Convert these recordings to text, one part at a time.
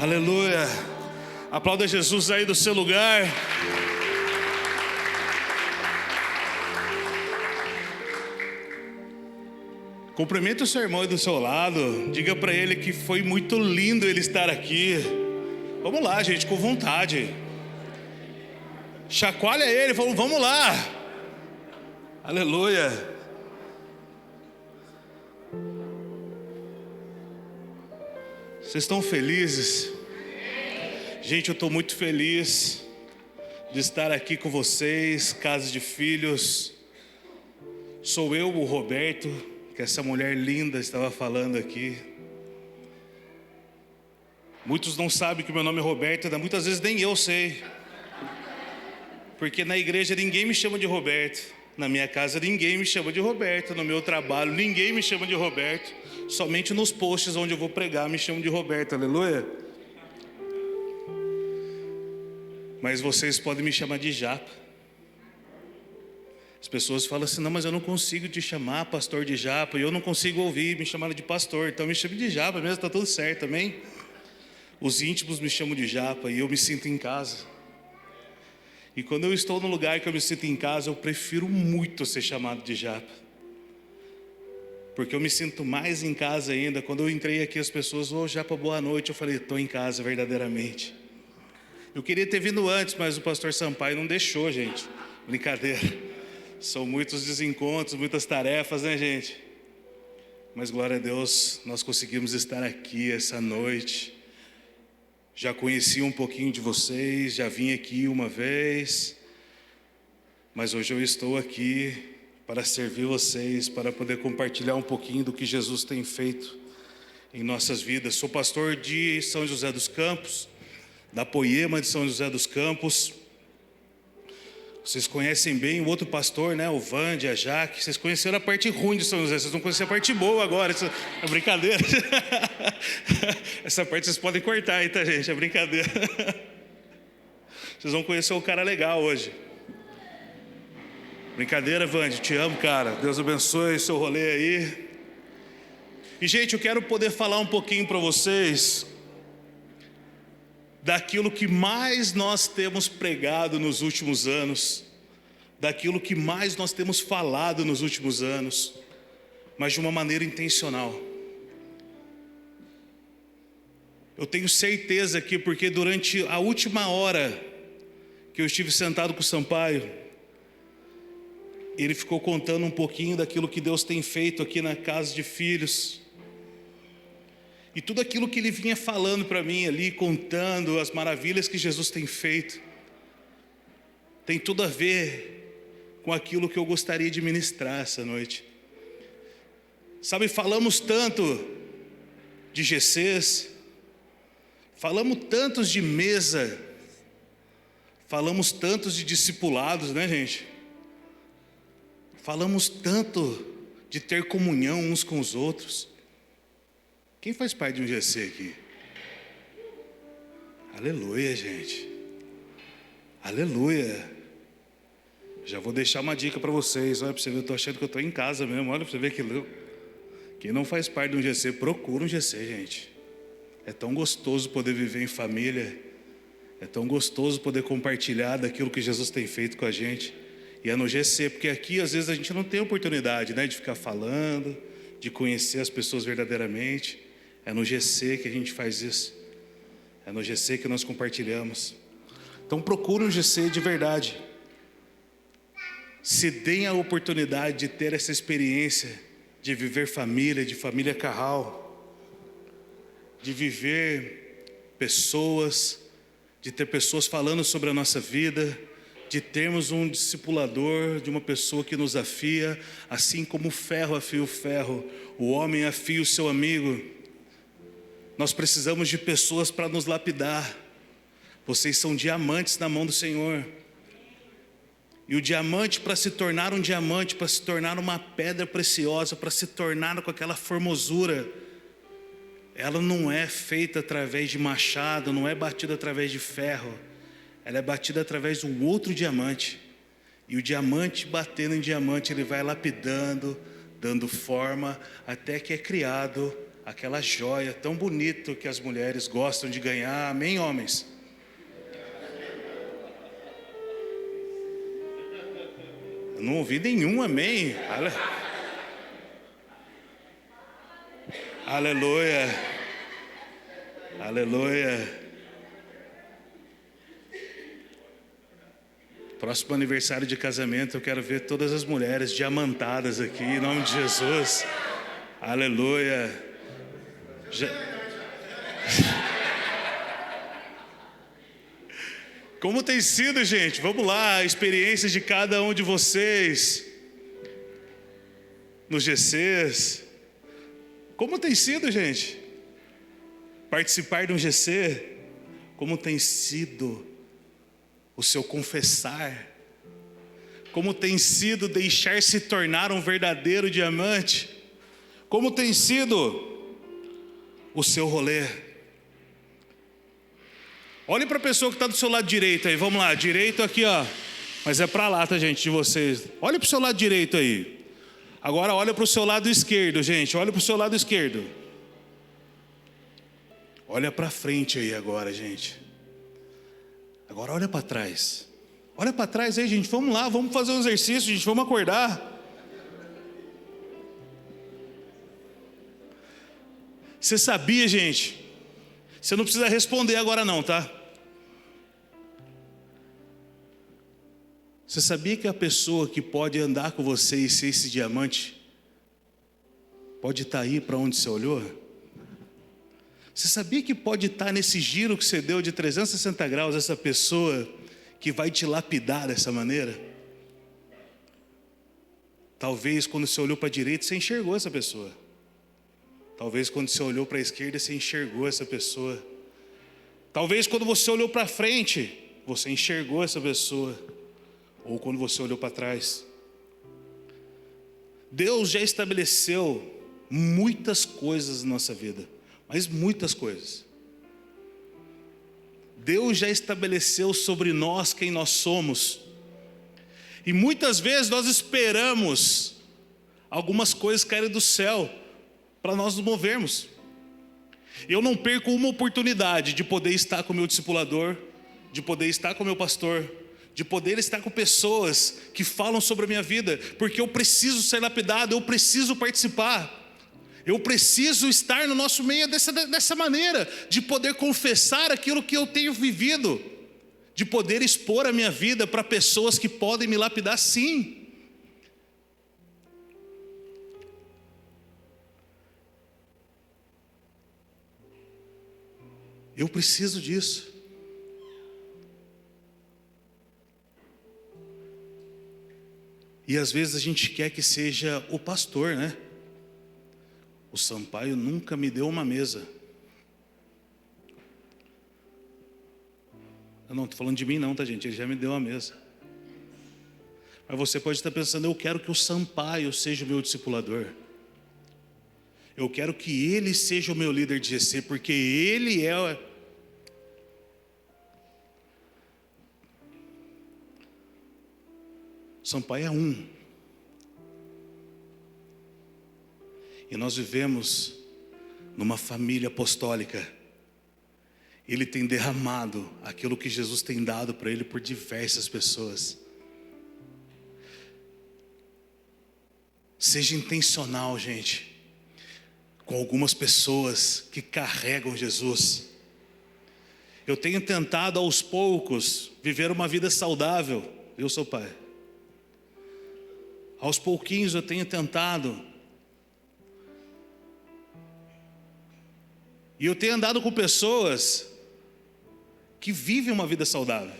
Aleluia. Aplauda Jesus aí do seu lugar. Cumprimente o seu irmão aí do seu lado. Diga para ele que foi muito lindo ele estar aqui. Vamos lá, gente, com vontade. Chacoalha ele, vamos lá. Aleluia. Vocês estão felizes? Gente, eu estou muito feliz de estar aqui com vocês, Casa de Filhos. Sou eu, o Roberto, que essa mulher linda estava falando aqui. Muitos não sabem que meu nome é Roberto, muitas vezes nem eu sei. Porque na igreja ninguém me chama de Roberto. Na minha casa ninguém me chama de Roberto. No meu trabalho ninguém me chama de Roberto. Somente nos posts onde eu vou pregar me chamam de Roberto, aleluia. Mas vocês podem me chamar de Japa. As pessoas falam assim, não, mas eu não consigo te chamar pastor de Japa. E eu não consigo ouvir me chamar de pastor. Então me chame de Japa mesmo, está tudo certo, amém? Os íntimos me chamam de Japa e eu me sinto em casa. E quando eu estou no lugar que eu me sinto em casa, eu prefiro muito ser chamado de Japa. Porque eu me sinto mais em casa ainda. Quando eu entrei aqui, as pessoas, Japa, boa noite. Eu falei, estou em casa verdadeiramente. Eu queria ter vindo antes, mas o pastor Sampaio não deixou, gente. Brincadeira. São muitos desencontros, muitas tarefas, né, gente? Mas glória a Deus, nós conseguimos estar aqui essa noite. Já conheci um pouquinho de vocês, já vim aqui uma vez, mas hoje eu estou aqui para servir vocês, para poder compartilhar um pouquinho do que Jesus tem feito em nossas vidas. Sou pastor de São José dos Campos, da Poema de São José dos Campos. Vocês conhecem bem o outro pastor, né? O Vande, a Jaque. Vocês conheceram a parte ruim de São José, vocês vão conhecer a parte boa agora. Isso é brincadeira. Essa parte vocês podem cortar aí, tá, gente? É brincadeira. Vocês vão conhecer o cara legal hoje. Brincadeira, Vande, te amo, cara. Deus abençoe o seu rolê aí. E, gente, eu quero poder falar um pouquinho para vocês daquilo que mais nós temos pregado nos últimos anos, daquilo que mais nós temos falado nos últimos anos, mas de uma maneira intencional. Eu tenho certeza que, porque durante a última hora que eu estive sentado com o Sampaio, ele ficou contando um pouquinho daquilo que Deus tem feito aqui na Casa de Filhos. E tudo aquilo que ele vinha falando para mim ali, contando as maravilhas que Jesus tem feito, tem tudo a ver com aquilo que eu gostaria de ministrar essa noite. Sabe, falamos tanto de GCs, falamos tantos de mesa, falamos tantos de discipulados, né, gente? Falamos tanto de ter comunhão uns com os outros. Quem faz parte de um GC aqui? Aleluia, gente. Aleluia. Já vou deixar uma dica para vocês. Olha, para você ver, eu estou achando que eu estou em casa mesmo. Olha para você ver que quem não faz parte de um GC, procura um GC, gente. É tão gostoso poder viver em família. É tão gostoso poder compartilhar daquilo que Jesus tem feito com a gente. E é no GC, porque aqui às vezes a gente não tem oportunidade, né, de ficar falando, de conhecer as pessoas verdadeiramente. É no GC que a gente faz isso. É no GC que nós compartilhamos. Então procure um GC de verdade. Se deem a oportunidade de ter essa experiência de viver família, de família Carral, de viver pessoas, de ter pessoas falando sobre a nossa vida, de termos um discipulador, de uma pessoa que nos afia, assim como o ferro afia o ferro, o homem afia o seu amigo. Nós precisamos de pessoas para nos lapidar. Vocês são diamantes na mão do Senhor. E o diamante, para se tornar um diamante, para se tornar uma pedra preciosa, para se tornar com aquela formosura, ela não é feita através de machado, não é batida através de ferro. Ela é batida através de um outro diamante. E o diamante batendo em diamante, ele vai lapidando, dando forma, até que é criado aquela joia tão bonita que as mulheres gostam de ganhar. Amém, homens? Eu não ouvi nenhum amém. Aleluia. Aleluia. Próximo aniversário de casamento, eu quero ver todas as mulheres diamantadas aqui, em nome de Jesus. Aleluia. Como tem sido, gente? Vamos lá, a experiência de cada um de vocês nos GCs. Como tem sido, gente? Participar de um GC? Como tem sido o seu confessar? Como tem sido deixar se tornar um verdadeiro diamante? Como tem sido o seu rolê? Olhe para a pessoa que está do seu lado direito aí, vamos lá, direito aqui ó, mas é para lá, tá gente, de vocês. Olhe para o seu lado direito aí. Agora olha para o seu lado esquerdo, gente, olha para o seu lado esquerdo. Olha para frente aí agora, gente. Agora olha para trás. Olha para trás aí, gente. Vamos lá, vamos fazer um exercício, gente. Vamos acordar. Você sabia, gente? Você não precisa responder agora não, tá? Você sabia que a pessoa que pode andar com você e ser esse diamante pode estar aí para onde você olhou? Você sabia que pode estar nesse giro que você deu de 360 graus, essa pessoa que vai te lapidar dessa maneira? Talvez quando você olhou para a direita, você enxergou essa pessoa. Talvez quando você olhou para a esquerda, você enxergou essa pessoa. Talvez quando você olhou para frente, você enxergou essa pessoa. Ou quando você olhou para trás. Deus já estabeleceu muitas coisas na nossa vida. Mas muitas coisas. Deus já estabeleceu sobre nós quem nós somos. E muitas vezes nós esperamos algumas coisas caírem do céu para nós nos movermos. Eu não perco uma oportunidade de poder estar com o meu discipulador, de poder estar com o meu pastor, de poder estar com pessoas que falam sobre a minha vida, porque eu preciso ser lapidado, eu preciso participar. Eu preciso estar no nosso meio dessa maneira, de poder confessar aquilo que eu tenho vivido, de poder expor a minha vida para pessoas que podem me lapidar, sim. Eu preciso disso. E às vezes a gente quer que seja o pastor, né? O Sampaio nunca me deu uma mesa. Eu não estou falando de mim não, tá gente? Ele já me deu uma mesa. Mas você pode estar pensando, eu quero que o Sampaio seja o meu discipulador. Eu quero que ele seja o meu líder de GC, porque ele é... Sampaio é um. E nós vivemos numa família apostólica. Ele tem derramado aquilo que Jesus tem dado para ele por diversas pessoas. Seja intencional, gente, com algumas pessoas que carregam Jesus. Eu tenho tentado aos poucos viver uma vida saudável. Eu sou pai. Aos pouquinhos eu tenho tentado. E eu tenho andado com pessoas que vivem uma vida saudável.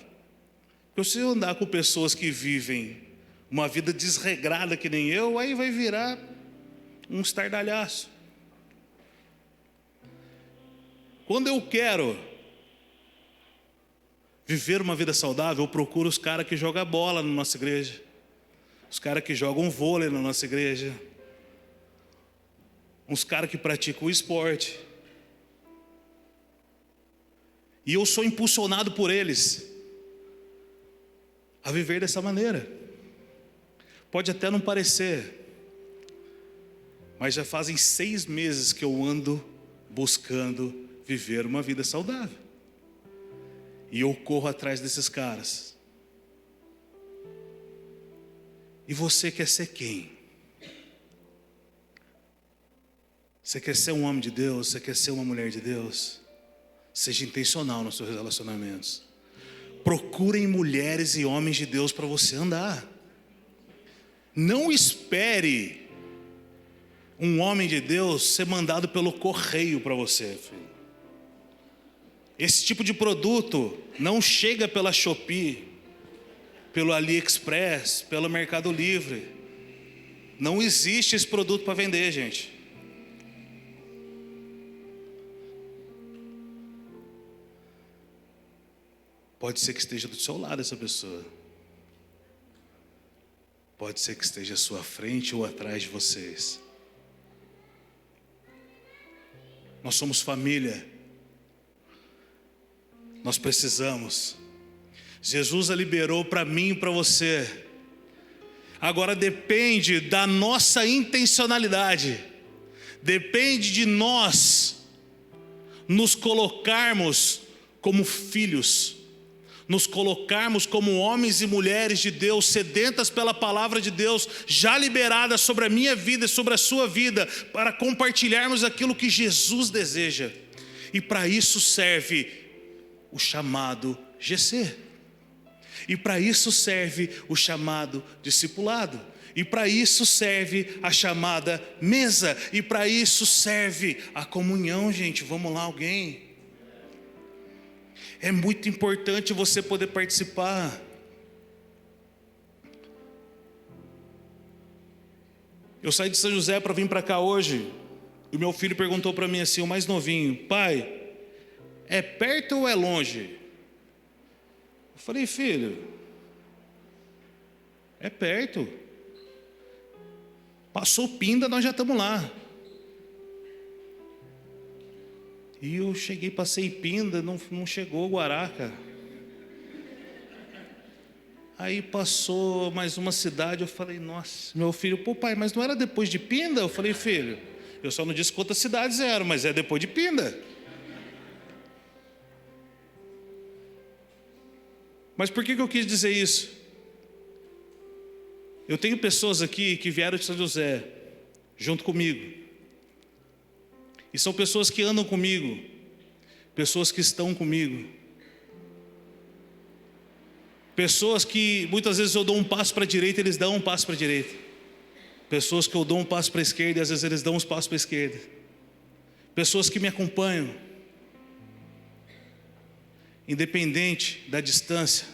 Porque se eu andar com pessoas que vivem uma vida desregrada que nem eu, aí vai virar um estardalhaço. Quando eu quero viver uma vida saudável, eu procuro os caras que jogam bola na nossa igreja, os caras que jogam vôlei na nossa igreja, uns caras que praticam o esporte. E eu sou impulsionado por eles a viver dessa maneira. Pode até não parecer, mas já fazem 6 meses que eu ando buscando viver uma vida saudável. E eu corro atrás desses caras. E você quer ser quem? Você quer ser um homem de Deus? Você quer ser uma mulher de Deus? Seja intencional nos seus relacionamentos. Procurem mulheres e homens de Deus para você andar. Não espere um homem de Deus ser mandado pelo correio para você, filho. Esse tipo de produto não chega pela Shopee, pelo AliExpress, pelo Mercado Livre. Não existe esse produto para vender, gente. Pode ser que esteja do seu lado essa pessoa. Pode ser que esteja à sua frente ou atrás de vocês. Nós somos família. Nós precisamos. Jesus a liberou para mim e para você. Agora depende da nossa intencionalidade. Depende de nós nos colocarmos como filhos. Nos colocarmos como homens e mulheres de Deus, sedentas pela palavra de Deus, já liberada sobre a minha vida e sobre a sua vida, para compartilharmos aquilo que Jesus deseja. E para isso serve o chamado GC. E para isso serve o chamado discipulado. E para isso serve a chamada mesa. E para isso serve a comunhão, gente. Vamos lá, alguém? É muito importante você poder participar. Eu saí de São José para vir para cá hoje. E meu filho perguntou para mim assim, o mais novinho: pai, é perto ou é longe? Eu falei: filho, é perto. Passou Pinda, nós já estamos lá. E eu cheguei, passei Pinda, não chegou Guaraca. Aí passou mais uma cidade, eu falei: nossa. Meu filho: pô pai, mas não era depois de Pinda? Eu falei: filho, eu só não disse quantas cidades eram, mas é depois de Pinda. Mas por que eu quis dizer isso? Eu tenho pessoas aqui que vieram de São José, junto comigo. E são pessoas que andam comigo, pessoas que estão comigo, pessoas que muitas vezes eu dou um passo para a direita, eles dão um passo para a direita, pessoas que eu dou um passo para a esquerda e às vezes eles dão uns passos para a esquerda, pessoas que me acompanham, independente da distância,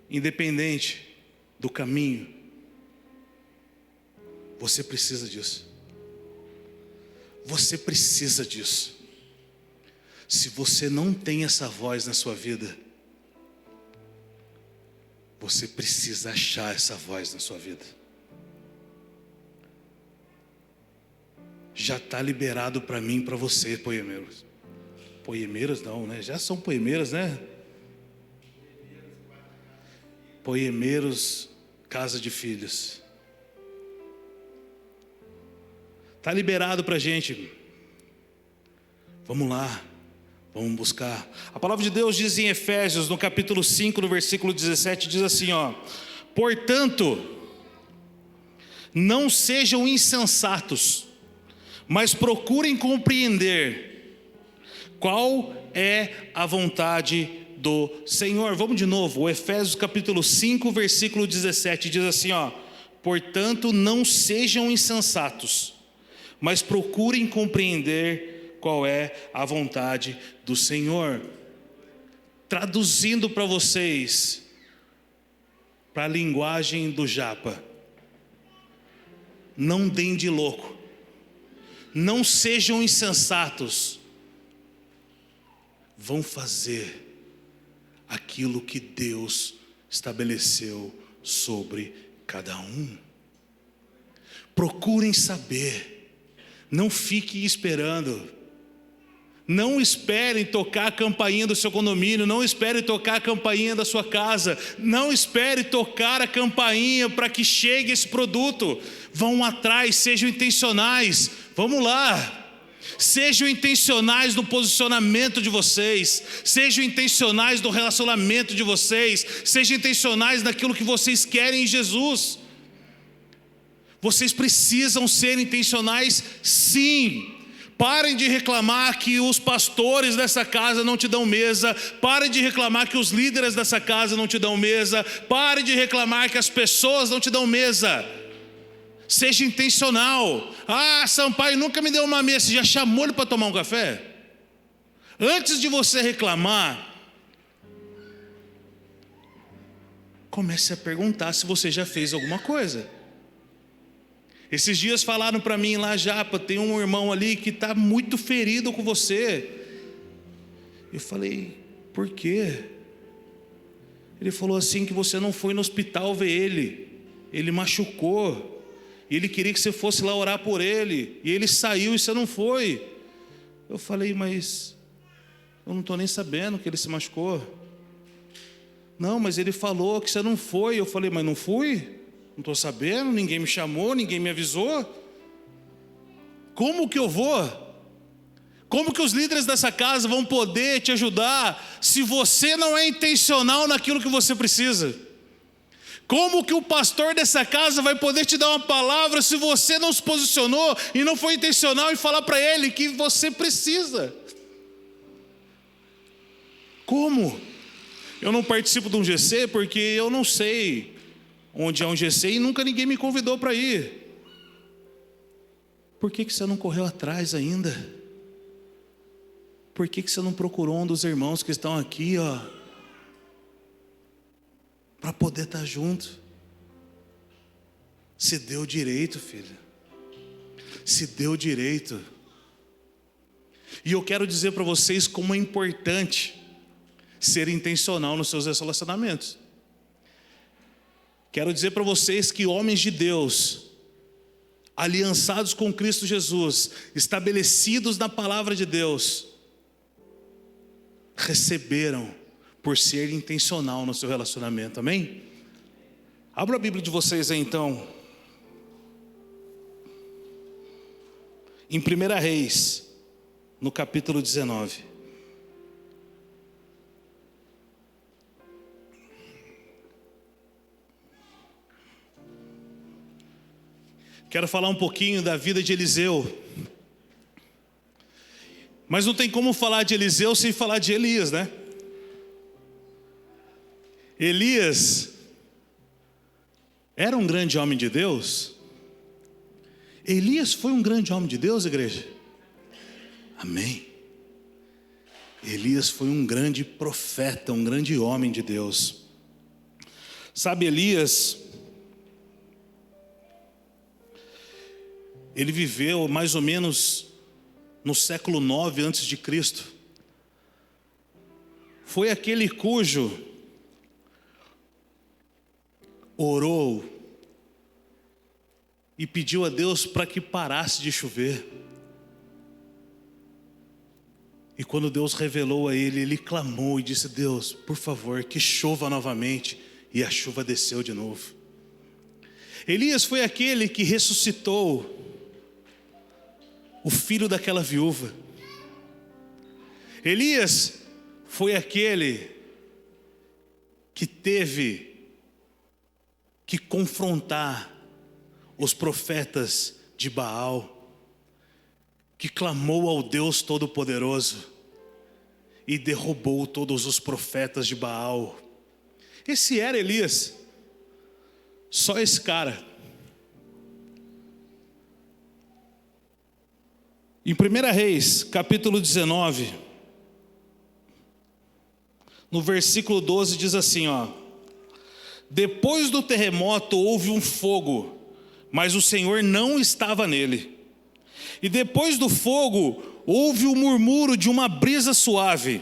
independente do caminho. Você precisa disso. Você precisa disso. Se você não tem essa voz na sua vida, você precisa achar essa voz na sua vida. Já está liberado para mim e para você, poemeiros. Poemeiras não, né? Já são poemeiras, né? Poemeiros, casa de filhos. Está liberado para a gente. Vamos lá, vamos buscar. A palavra de Deus diz em Efésios, no capítulo 5, no versículo 17, diz assim, ó: portanto, não sejam insensatos, mas procurem compreender qual é a vontade do Senhor. Vamos de novo, o Efésios capítulo 5, versículo 17, diz assim, ó: portanto, não sejam insensatos, mas procurem compreender qual é a vontade do Senhor. Traduzindo para vocês, para a linguagem do japa: não deem de louco, não sejam insensatos, vão fazer aquilo que Deus estabeleceu sobre cada um. Procurem saber. Não fique esperando. Não espere tocar a campainha do seu condomínio, não espere tocar a campainha da sua casa, não espere tocar a campainha para que chegue esse produto. Vão atrás, sejam intencionais, vamos lá. Sejam intencionais no posicionamento de vocês, sejam intencionais no relacionamento de vocês, sejam intencionais naquilo que vocês querem em Jesus. Vocês precisam ser intencionais, sim. Parem de reclamar que os pastores dessa casa não te dão mesa. Parem de reclamar que os líderes dessa casa não te dão mesa. Parem de reclamar que as pessoas não te dão mesa. Seja intencional. Sampaio nunca me deu uma mesa. Você já chamou ele para tomar um café? Antes de você reclamar, comece a perguntar se você já fez alguma coisa. Esses dias falaram para mim lá, Japa, tem um irmão ali que está muito ferido com você. Eu falei, por quê? Ele falou assim que você não foi no hospital ver ele machucou, e ele queria que você fosse lá orar por ele, e ele saiu e você não foi. Eu falei, mas eu não estou nem sabendo que ele se machucou. Não, mas ele falou que você não foi. Eu falei, mas não fui? Não estou sabendo, ninguém me chamou, ninguém me avisou. Como que eu vou? Como que os líderes dessa casa vão poder te ajudar se você não é intencional naquilo que você precisa? Como que o pastor dessa casa vai poder te dar uma palavra se você não se posicionou e não foi intencional em falar para ele que você precisa? Como? Eu não participo de um GC porque eu não sei onde é um GC e nunca ninguém me convidou para ir. Por que você não correu atrás ainda? Por que você não procurou um dos irmãos que estão aqui, para poder estar junto? Se deu direito, filho. Se deu direito. E eu quero dizer para vocês como é importante ser intencional nos seus relacionamentos. Quero dizer para vocês que homens de Deus, aliançados com Cristo Jesus, estabelecidos na palavra de Deus, receberam por ser intencional no seu relacionamento, amém? Abra a Bíblia de vocês aí então, em 1 Reis, no capítulo 19. Quero falar um pouquinho da vida de Eliseu. Mas não tem como falar de Eliseu sem falar de Elias, né? Elias era um grande homem de Deus. Elias foi um grande homem de Deus, igreja? Amém. Elias foi um grande profeta, um grande homem de Deus. Sabe, Elias, ele viveu mais ou menos no século 9 antes de Cristo. Foi aquele cujo orou e pediu a Deus para que parasse de chover. E quando Deus revelou a ele, ele clamou e disse: Deus, por favor, que chova novamente. E a chuva desceu de novo. Elias foi aquele que ressuscitou o filho daquela viúva. Elias foi aquele que teve que confrontar os profetas de Baal, que clamou ao Deus Todo-Poderoso e derrubou todos os profetas de Baal. Esse era Elias, só esse cara. Em 1 Reis, capítulo 19, no versículo 12 diz assim, depois do terremoto houve um fogo, mas o Senhor não estava nele. E depois do fogo houve o murmúrio de uma brisa suave.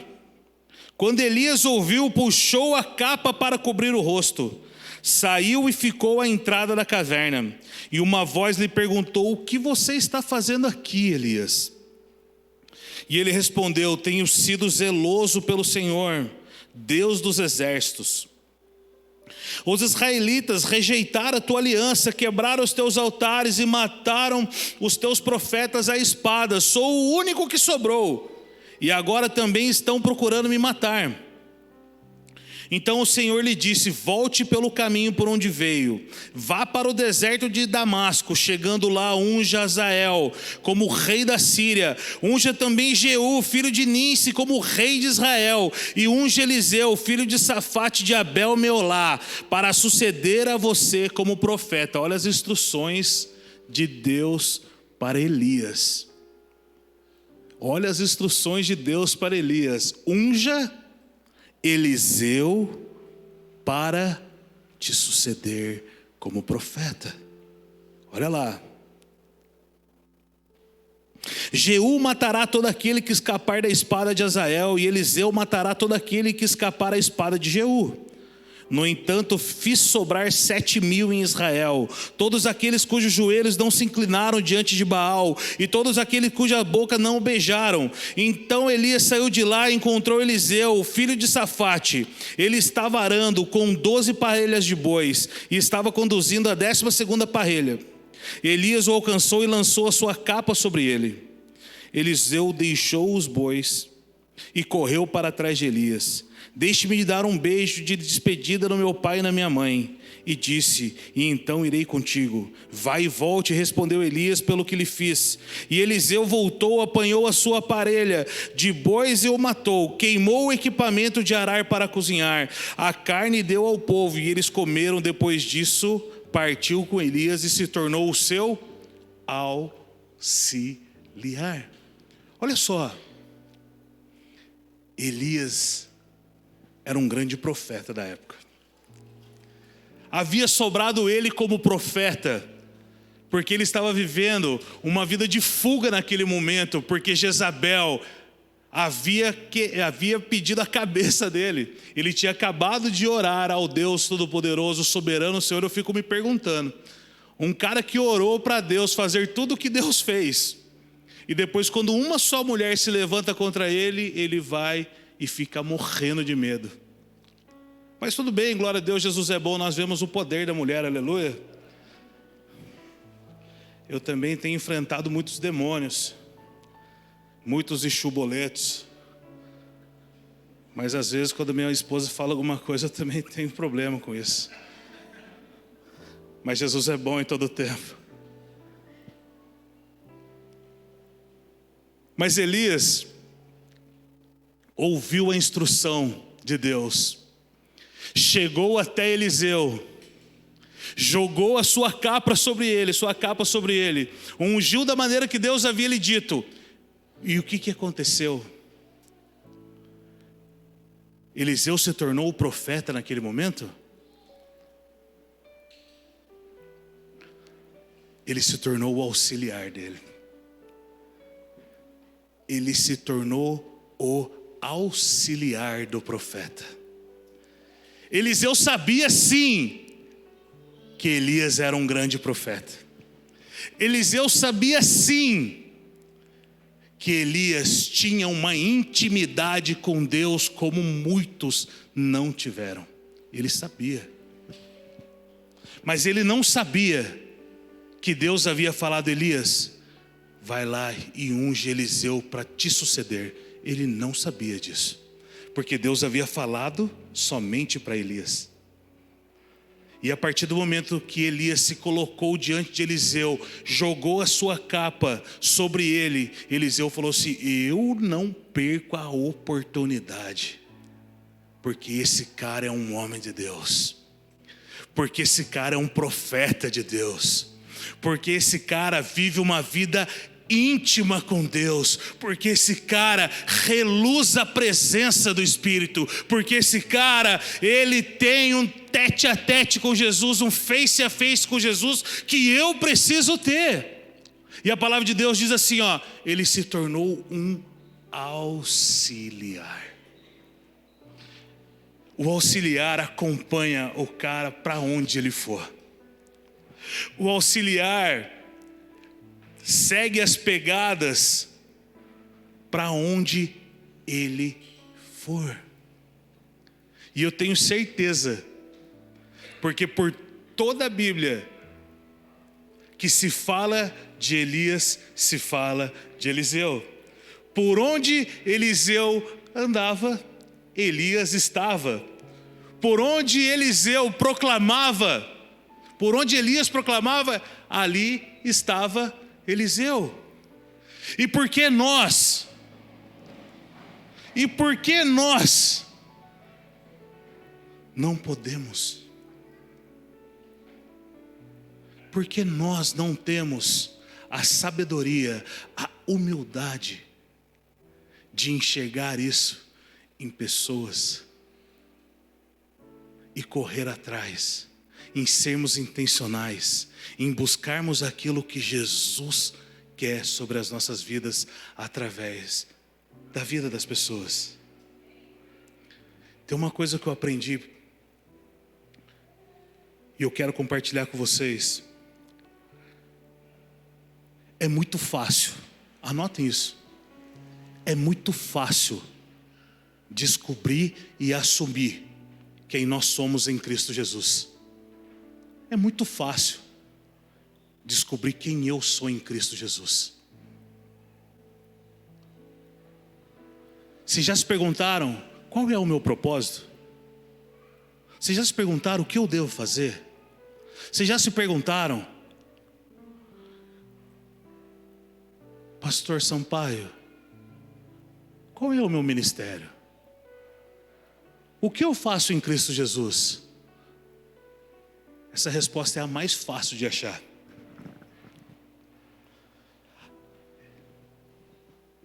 Quando Elias ouviu, puxou a capa para cobrir o rosto. Saiu e ficou à entrada da caverna. E uma voz lhe perguntou: o que você está fazendo aqui, Elias? E ele respondeu: tenho sido zeloso pelo Senhor, Deus dos exércitos. Os israelitas rejeitaram a tua aliança, quebraram os teus altares e mataram os teus profetas à espada. Sou o único que sobrou, e agora também estão procurando me matar. Então o Senhor lhe disse: volte pelo caminho por onde veio, vá para o deserto de Damasco. Chegando lá, unja Azael como rei da Síria, unja também Jeú, filho de Ninsi, como rei de Israel, e unja Eliseu, filho de Safate de Abel-Meolá, para suceder a você como profeta. Olha as instruções de Deus para Elias. Olha as instruções de Deus para Elias: unja Eliseu para te suceder como profeta. Olha lá. Jeú matará todo aquele que escapar da espada de Azael, e Eliseu matará todo aquele que escapar da espada de Jeú. No entanto, fiz sobrar 7.000 em Israel, todos aqueles cujos joelhos não se inclinaram diante de Baal, e todos aqueles cuja boca não o beijaram. Então Elias saiu de lá e encontrou Eliseu, filho de Safate. Ele estava arando com 12 parelhas de bois, e estava conduzindo a 12ª parelha. Elias o alcançou e lançou a sua capa sobre ele. Eliseu deixou os bois e correu para trás de Elias. Deixe-me dar um beijo de despedida no meu pai e na minha mãe. E disse: e então irei contigo. Vai e volte, respondeu Elias, pelo que lhe fiz. E Eliseu voltou, apanhou a sua parelha de bois e o matou. Queimou o equipamento de arar para cozinhar. A carne deu ao povo e eles comeram. Depois disso, partiu com Elias e se tornou o seu auxiliar. Olha só, Elias era um grande profeta da época. Havia sobrado ele como profeta, porque ele estava vivendo uma vida de fuga naquele momento, porque Jezabel havia pedido a cabeça dele. Ele tinha acabado de orar ao Deus Todo-Poderoso, Soberano Senhor. Eu fico me perguntando, um cara que orou para Deus fazer tudo o que Deus fez, e depois quando uma só mulher se levanta contra ele, ele vai e fica morrendo de medo. Mas tudo bem, glória a Deus, Jesus é bom, nós vemos o poder da mulher, aleluia. Eu também tenho enfrentado muitos demônios, muitos enxuboletos, mas às vezes quando minha esposa fala alguma coisa, eu também tenho problema com isso. Mas Jesus é bom em todo o tempo. Mas Elias ouviu a instrução de Deus, chegou até Eliseu, jogou a sua capa sobre ele, ungiu da maneira que Deus havia lhe dito. E o que aconteceu? Eliseu se tornou o profeta naquele momento? Ele se tornou o auxiliar dele. Ele se tornou o auxiliar do profeta. Eliseu sabia sim que Elias era um grande profeta. Eliseu sabia sim que Elias tinha uma intimidade com Deus como muitos não tiveram. Ele sabia. Mas ele não sabia que Deus havia falado: Elias, vai lá e unge Eliseu para te suceder. Ele não sabia disso, porque Deus havia falado somente para Elias. E a partir do momento que Elias se colocou diante de Eliseu, jogou a sua capa sobre ele, Eliseu falou assim: eu não perco a oportunidade, porque esse cara é um homem de Deus, porque esse cara é um profeta de Deus, porque esse cara vive uma vida íntima com Deus, porque esse cara reluz a presença do Espírito, porque esse cara, ele tem um tete a tete com Jesus, um face a face com Jesus, que eu preciso ter. E a palavra de Deus diz assim, ó, ele se tornou um auxiliar. O auxiliar acompanha o cara para onde ele for. O auxiliar segue as pegadas para onde ele for. E eu tenho certeza, porque por toda a Bíblia que se fala de Elias, se fala de Eliseu. Por onde Eliseu andava, Elias estava. Por onde Eliseu proclamava, por onde Elias proclamava, ali estava Eliseu. E por que nós não podemos? Porque nós não temos a sabedoria, a humildade de enxergar isso em pessoas e correr atrás, em sermos intencionais, em buscarmos aquilo que Jesus quer sobre as nossas vidas através da vida das pessoas. Tem uma coisa que eu aprendi e eu quero compartilhar com vocês. É muito fácil, anotem isso, é muito fácil descobrir e assumir quem nós somos em Cristo Jesus. É muito fácil descobrir quem eu sou em Cristo Jesus. Vocês já se perguntaram qual é o meu propósito? Vocês já se perguntaram o que eu devo fazer? Vocês já se perguntaram, Pastor Sampaio, qual é o meu ministério? O que eu faço em Cristo Jesus? Essa resposta é a mais fácil de achar.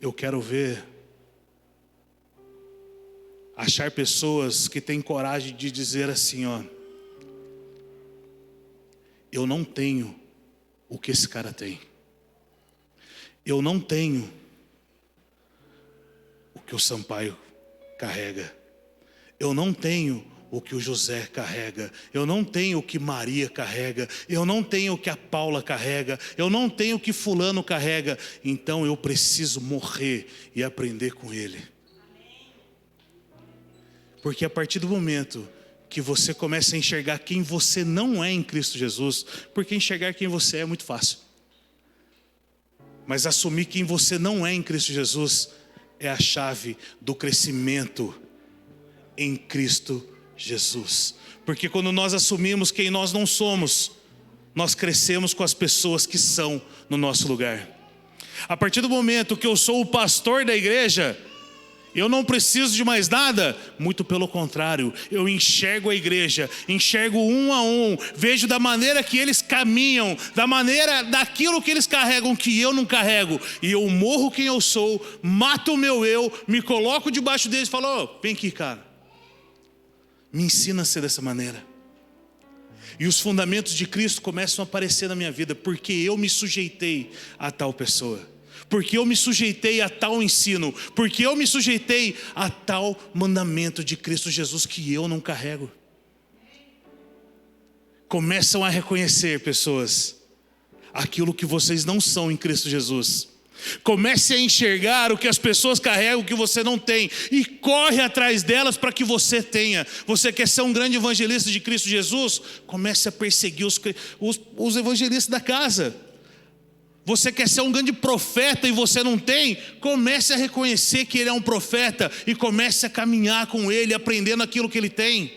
Eu quero achar pessoas que têm coragem de dizer assim, eu não tenho o que esse cara tem. Eu não tenho o que o Sampaio carrega. Eu não tenho o que o José carrega. Eu não tenho o que Maria carrega. Eu não tenho o que a Paula carrega. Eu não tenho o que fulano carrega. Então eu preciso morrer e aprender com ele. Porque a partir do momento que você começa a enxergar quem você não é em Cristo Jesus, porque enxergar quem você é muito fácil, mas assumir quem você não é em Cristo Jesus é a chave do crescimento em Cristo Jesus. Porque quando nós assumimos quem nós não somos, nós crescemos com as pessoas que são no nosso lugar. A partir do momento que eu sou o pastor da igreja, eu não preciso de mais nada, muito pelo contrário, eu enxergo a igreja, enxergo um a um, vejo da maneira que eles caminham, daquilo que eles carregam que eu não carrego, e eu morro quem eu sou, mato o meu eu, me coloco debaixo deles e falo, vem aqui, cara, me ensina a ser dessa maneira. E os fundamentos de Cristo começam a aparecer na minha vida, porque eu me sujeitei a tal pessoa, porque eu me sujeitei a tal ensino, porque eu me sujeitei a tal mandamento de Cristo Jesus que eu não carrego. Começam a reconhecer, pessoas, aquilo que vocês não são em Cristo Jesus. Comece a enxergar o que as pessoas carregam que você não tem e corre atrás delas para que você tenha. Você quer ser um grande evangelista de Cristo Jesus? Comece a perseguir os evangelistas da casa. Você quer ser um grande profeta e você não tem? Comece a reconhecer que ele é um profeta e comece a caminhar com ele, aprendendo aquilo que ele tem.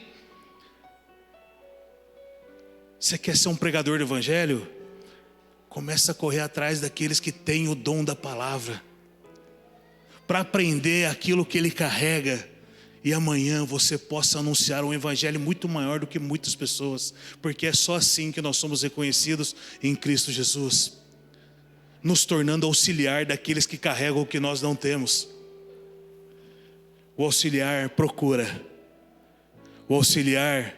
Você quer ser um pregador do evangelho? Comece a correr atrás daqueles que têm o dom da palavra, para aprender aquilo que ele carrega, e amanhã você possa anunciar um evangelho muito maior do que muitas pessoas, porque é só assim que nós somos reconhecidos em Cristo Jesus, nos tornando auxiliar daqueles que carregam o que nós não temos. O auxiliar procura, o auxiliar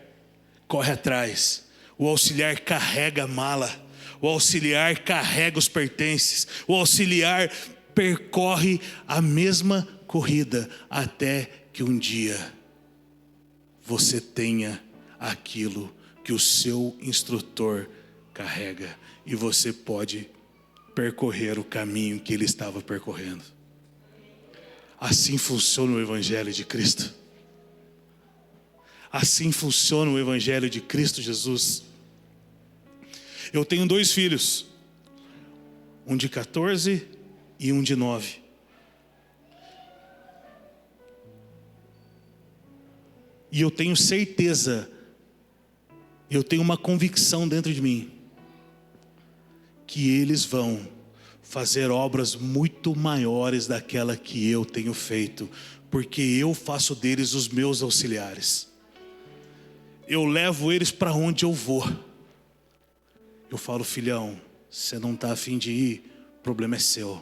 corre atrás, o auxiliar carrega a mala, o auxiliar carrega os pertences, o auxiliar percorre a mesma corrida até que um dia você tenha aquilo que o seu instrutor carrega e você pode percorrer o caminho que ele estava percorrendo. Assim funciona o Evangelho de Cristo. Assim funciona o Evangelho de Cristo Jesus. Eu tenho 2 filhos, um de 14 e um de 9. E eu tenho certeza, eu tenho uma convicção dentro de mim, que eles vão fazer obras muito maiores daquela que eu tenho feito, porque eu faço deles os meus auxiliares. Eu levo eles para onde eu vou. Eu falo: filhão, você não está a fim de ir, o problema é seu.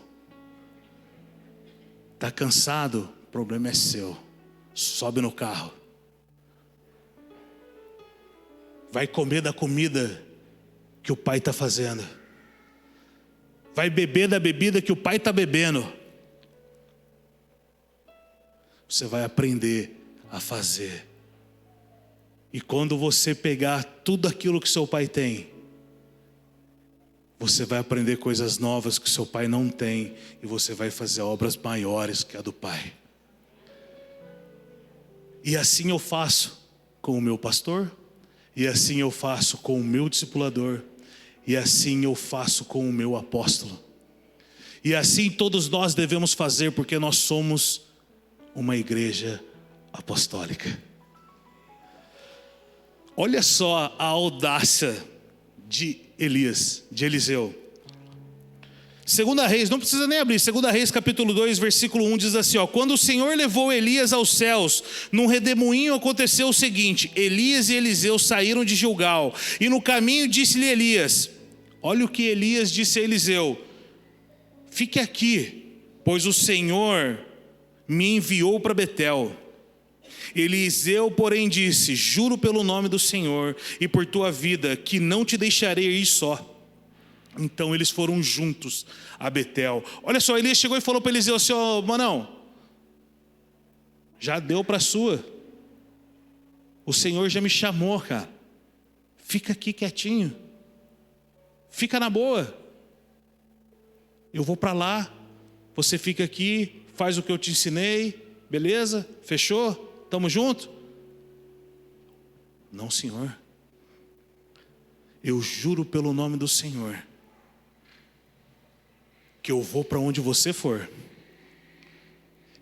Está cansado? O problema é seu. Sobe no carro. Vai comer da comida que o pai está fazendo. Vai beber da bebida que o pai está bebendo. Você vai aprender a fazer. E quando você pegar tudo aquilo que seu pai tem, você vai aprender coisas novas que seu pai não tem. E você vai fazer obras maiores que a do pai. E assim eu faço com o meu pastor. E assim eu faço com o meu discipulador. E assim eu faço com o meu apóstolo. E assim todos nós devemos fazer, porque nós somos uma igreja apostólica. Olha só a audácia de Elias, de Eliseu. 2 Reis, não precisa nem abrir, 2 Reis capítulo 2, versículo 1 diz assim, quando o Senhor levou Elias aos céus, num redemoinho aconteceu o seguinte: Elias e Eliseu saíram de Gilgal, e no caminho disse-lhe Elias, olha o que Elias disse a Eliseu: fique aqui, pois o Senhor me enviou para Betel. Eliseu, porém, disse: juro pelo nome do Senhor e por tua vida, que não te deixarei ir só. Então eles foram juntos a Betel. Olha só, Elias chegou e falou para Eliseu assim: manão, já deu para sua. O Senhor já me chamou, cara. Fica aqui quietinho. Fica na boa. Eu vou para lá. Você fica aqui, faz o que eu te ensinei. Beleza? Fechou? Tamo junto? Não, Senhor. Eu juro pelo nome do Senhor que eu vou para onde você for,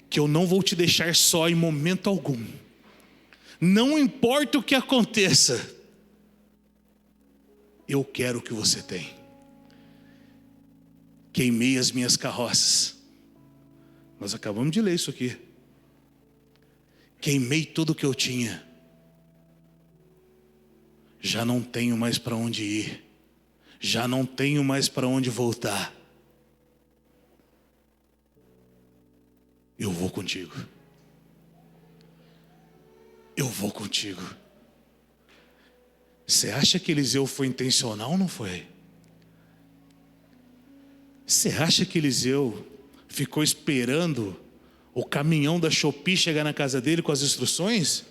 que eu não vou te deixar só em momento algum. Não importa o que aconteça, eu quero o que você tem. Queimei as minhas carroças. Nós acabamos de ler isso aqui. Queimei tudo que eu tinha. Já não tenho mais para onde ir. Já não tenho mais para onde voltar. Eu vou contigo. Eu vou contigo. Você acha que Eliseu foi intencional ou não foi? Você acha que Eliseu ficou esperando o caminhão da Shopee chegar na casa dele com as instruções?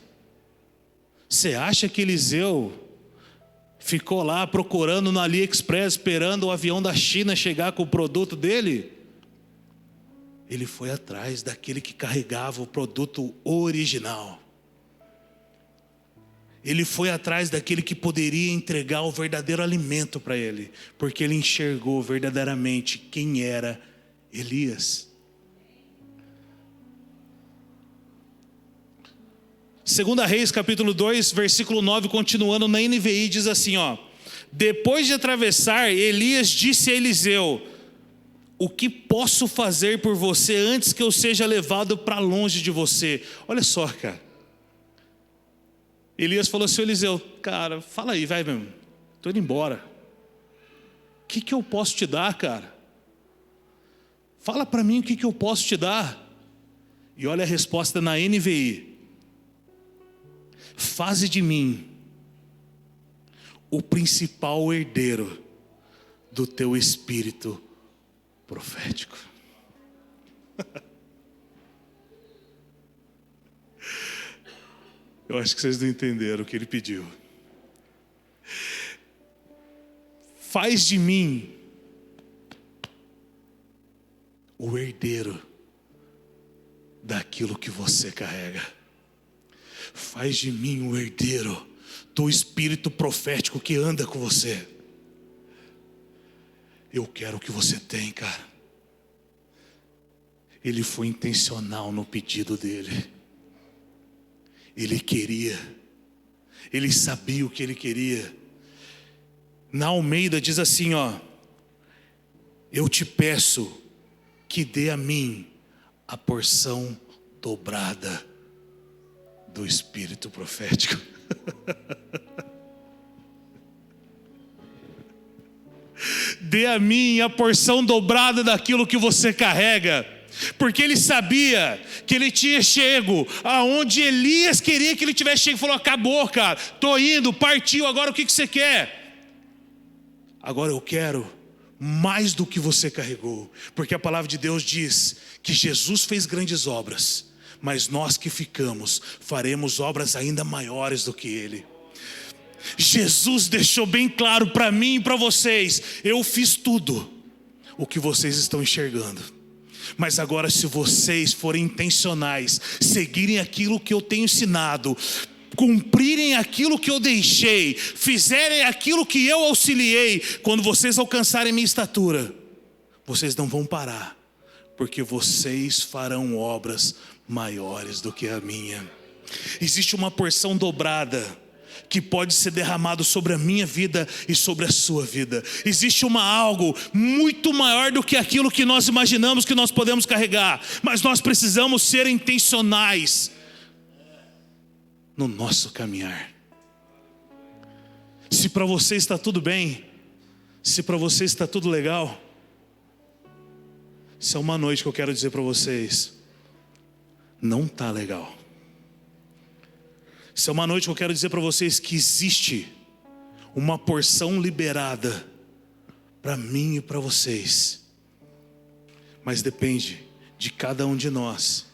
Você acha que Eliseu ficou lá procurando no AliExpress, esperando o avião da China chegar com o produto dele? Ele foi atrás daquele que carregava o produto original. Ele foi atrás daquele que poderia entregar o verdadeiro alimento para ele, porque ele enxergou verdadeiramente quem era Elias. 2 Reis capítulo 2, versículo 9, continuando na NVI, diz assim, depois de atravessar, Elias disse a Eliseu: o que posso fazer por você antes que eu seja levado para longe de você? Olha só, cara. Elias falou assim: Eliseu, cara, fala aí, vai mesmo, estou indo embora. O que eu posso te dar, cara? Fala para mim o que eu posso te dar. E olha a resposta na NVI: faze de mim o principal herdeiro do teu espírito profético. Eu acho que vocês não entenderam o que ele pediu. Faz de mim o herdeiro daquilo que você carrega. Faz de mim um herdeiro do espírito profético que anda com você. Eu quero o que você tem, cara. Ele foi intencional no pedido dele. Ele queria. Ele sabia o que ele queria. Na Almeida diz assim, ó: eu te peço que dê a mim a porção dobrada do espírito profético. Dê a mim a porção dobrada daquilo que você carrega. Porque ele sabia que ele tinha chego aonde Elias queria que ele tivesse chego. Falou: acabou, cara, tô indo, partiu, agora o que você quer? Agora eu quero mais do que você carregou. Porque a palavra de Deus diz que Jesus fez grandes obras, mas nós que ficamos faremos obras ainda maiores do que ele. Jesus deixou bem claro para mim e para vocês: eu fiz tudo o que vocês estão enxergando, mas agora, se vocês forem intencionais, seguirem aquilo que eu tenho ensinado, cumprirem aquilo que eu deixei, fizerem aquilo que eu auxiliei, quando vocês alcançarem minha estatura, vocês não vão parar, porque vocês farão obras maiores do que a minha. Existe uma porção dobrada que pode ser derramado sobre a minha vida e sobre a sua vida. Existe algo muito maior do que aquilo que nós imaginamos que nós podemos carregar, mas nós precisamos ser intencionais no nosso caminhar. Se para você está tudo bem, se para você está tudo legal, se é uma noite que eu quero dizer para vocês: não está legal. Essa é uma noite que eu quero dizer para vocês que existe uma porção liberada para mim e para vocês, mas depende de cada um de nós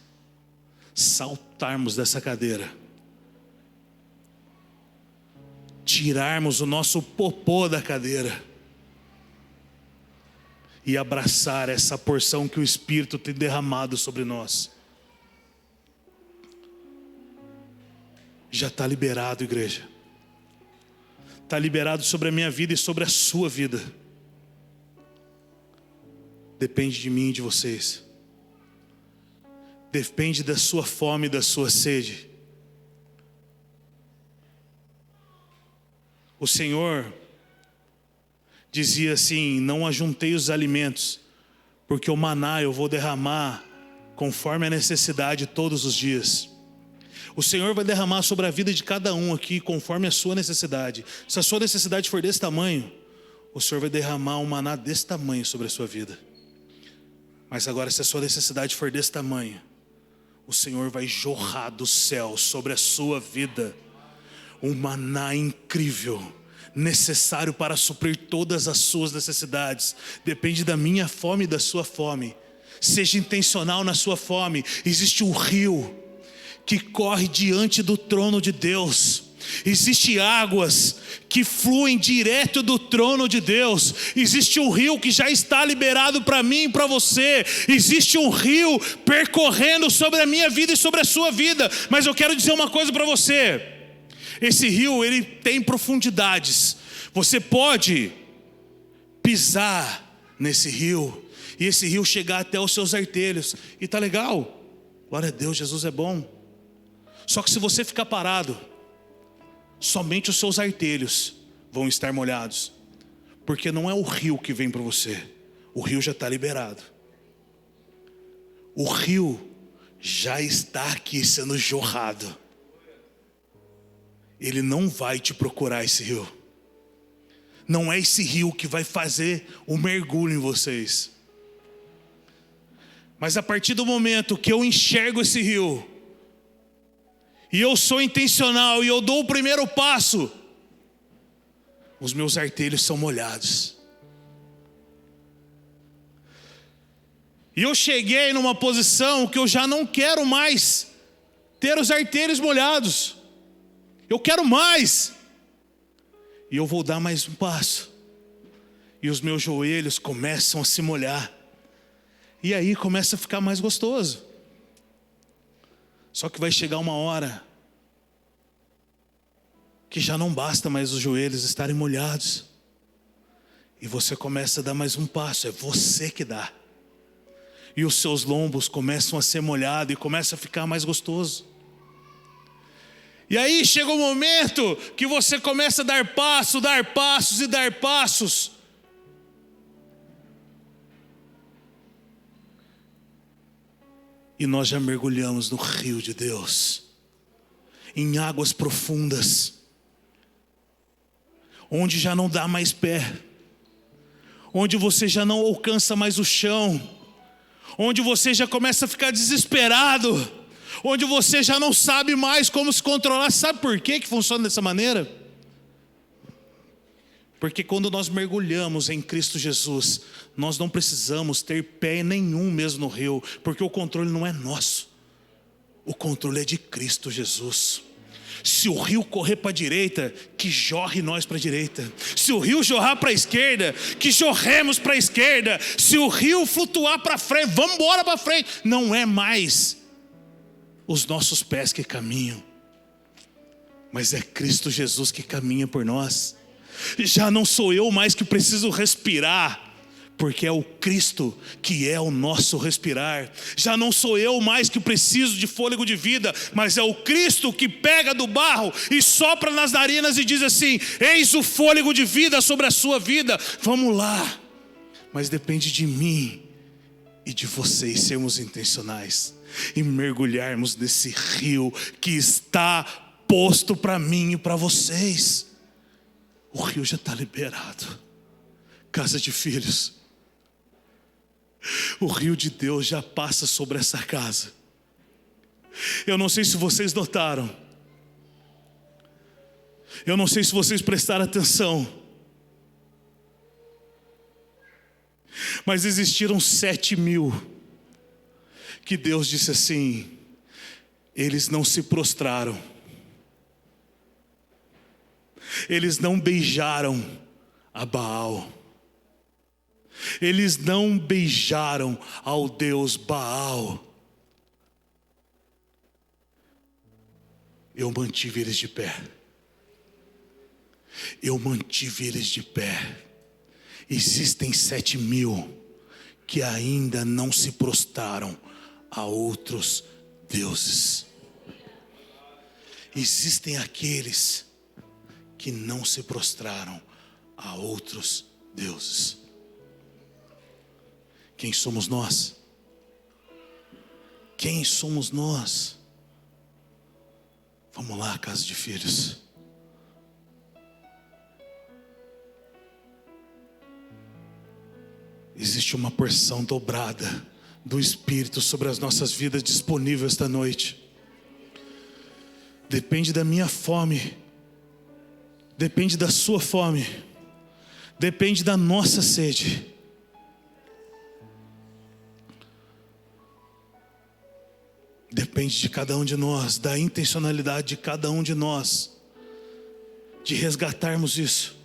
saltarmos dessa cadeira, tirarmos o nosso popô da cadeira e abraçar essa porção que o Espírito tem derramado sobre nós. Já está liberado, igreja. Está liberado sobre a minha vida e sobre a sua vida. Depende de mim e de vocês. Depende da sua fome e da sua sede. O Senhor dizia assim: não ajuntei os alimentos, porque o maná eu vou derramar conforme a necessidade todos os dias. O Senhor vai derramar sobre a vida de cada um aqui conforme a sua necessidade. Se a sua necessidade for desse tamanho, o Senhor vai derramar um maná desse tamanho sobre a sua vida. Mas agora, se a sua necessidade for desse tamanho, o Senhor vai jorrar do céu sobre a sua vida um maná incrível, necessário para suprir todas as suas necessidades. Depende da minha fome e da sua fome. Seja intencional na sua fome. Existe um rio que corre diante do trono de Deus. Existem águas que fluem direto do trono de Deus. Existe um rio que já está liberado para mim e para você. Existe um rio percorrendo sobre a minha vida e sobre a sua vida. Mas eu quero dizer uma coisa para você: esse rio, ele tem profundidades. Você pode pisar nesse rio e esse rio chegar até os seus artelhos, e tá legal, glória a Deus, Jesus é bom. Só que se você ficar parado, somente os seus artelhos vão estar molhados, porque não é o rio que vem para você. O rio já está liberado. O rio já está aqui sendo jorrado. Ele não vai te procurar, esse rio. Não é esse rio que vai fazer o mergulho em vocês. Mas a partir do momento que eu enxergo esse rio, e eu sou intencional, e eu dou o primeiro passo, os meus artelhos são molhados. E eu cheguei numa posição que eu já não quero mais ter os artelhos molhados. Eu quero mais. E eu vou dar mais um passo. E os meus joelhos começam a se molhar. E aí começa a ficar mais gostoso. Só que vai chegar uma hora que já não basta mais os joelhos estarem molhados. E você começa a dar mais um passo, é você que dá. E os seus lombos começam a ser molhados e começa a ficar mais gostoso. E aí chega um momento que você começa a dar passos e dar passos. E nós já mergulhamos no rio de Deus, em águas profundas, onde já não dá mais pé, onde você já não alcança mais o chão, onde você já começa a ficar desesperado, onde você já não sabe mais como se controlar. Sabe por que funciona dessa maneira? Porque quando nós mergulhamos em Cristo Jesus, nós não precisamos ter pé nenhum mesmo no rio, porque o controle não é nosso, o controle é de Cristo Jesus. Se o rio correr para a direita, que jorre nós para a direita. Se o rio jorrar para a esquerda, que jorremos para a esquerda. Se o rio flutuar para frente, vamos embora para frente. Não é mais os nossos pés que caminham, mas é Cristo Jesus que caminha por nós. Já não sou eu mais que preciso respirar, porque é o Cristo que é o nosso respirar. Já não sou eu mais que preciso de fôlego de vida, mas é o Cristo que pega do barro e sopra nas narinas e diz assim: eis o fôlego de vida sobre a sua vida. Vamos lá. Mas depende de mim e de vocês sermos intencionais e mergulharmos nesse rio que está posto para mim e para vocês. O rio já está liberado. Casa de filhos, o rio de Deus já passa sobre essa casa. Eu não sei se vocês notaram, eu não sei se vocês prestaram atenção, mas existiram 7.000 que Deus disse assim: eles não se prostraram, eles não beijaram a Baal, eles não beijaram ao Deus Baal. Eu mantive eles de pé. Eu mantive eles de pé. Existem 7.000 que ainda não se prostraram a outros deuses. Existem aqueles que não se prostraram a outros deuses. Quem somos nós? Quem somos nós? Vamos lá, casa de filhos. Existe uma porção dobrada do Espírito sobre as nossas vidas disponível esta noite. Depende da minha fome, depende da sua fome, depende da nossa sede. Depende de cada um de nós, da intencionalidade de cada um de nós, de resgatarmos isso,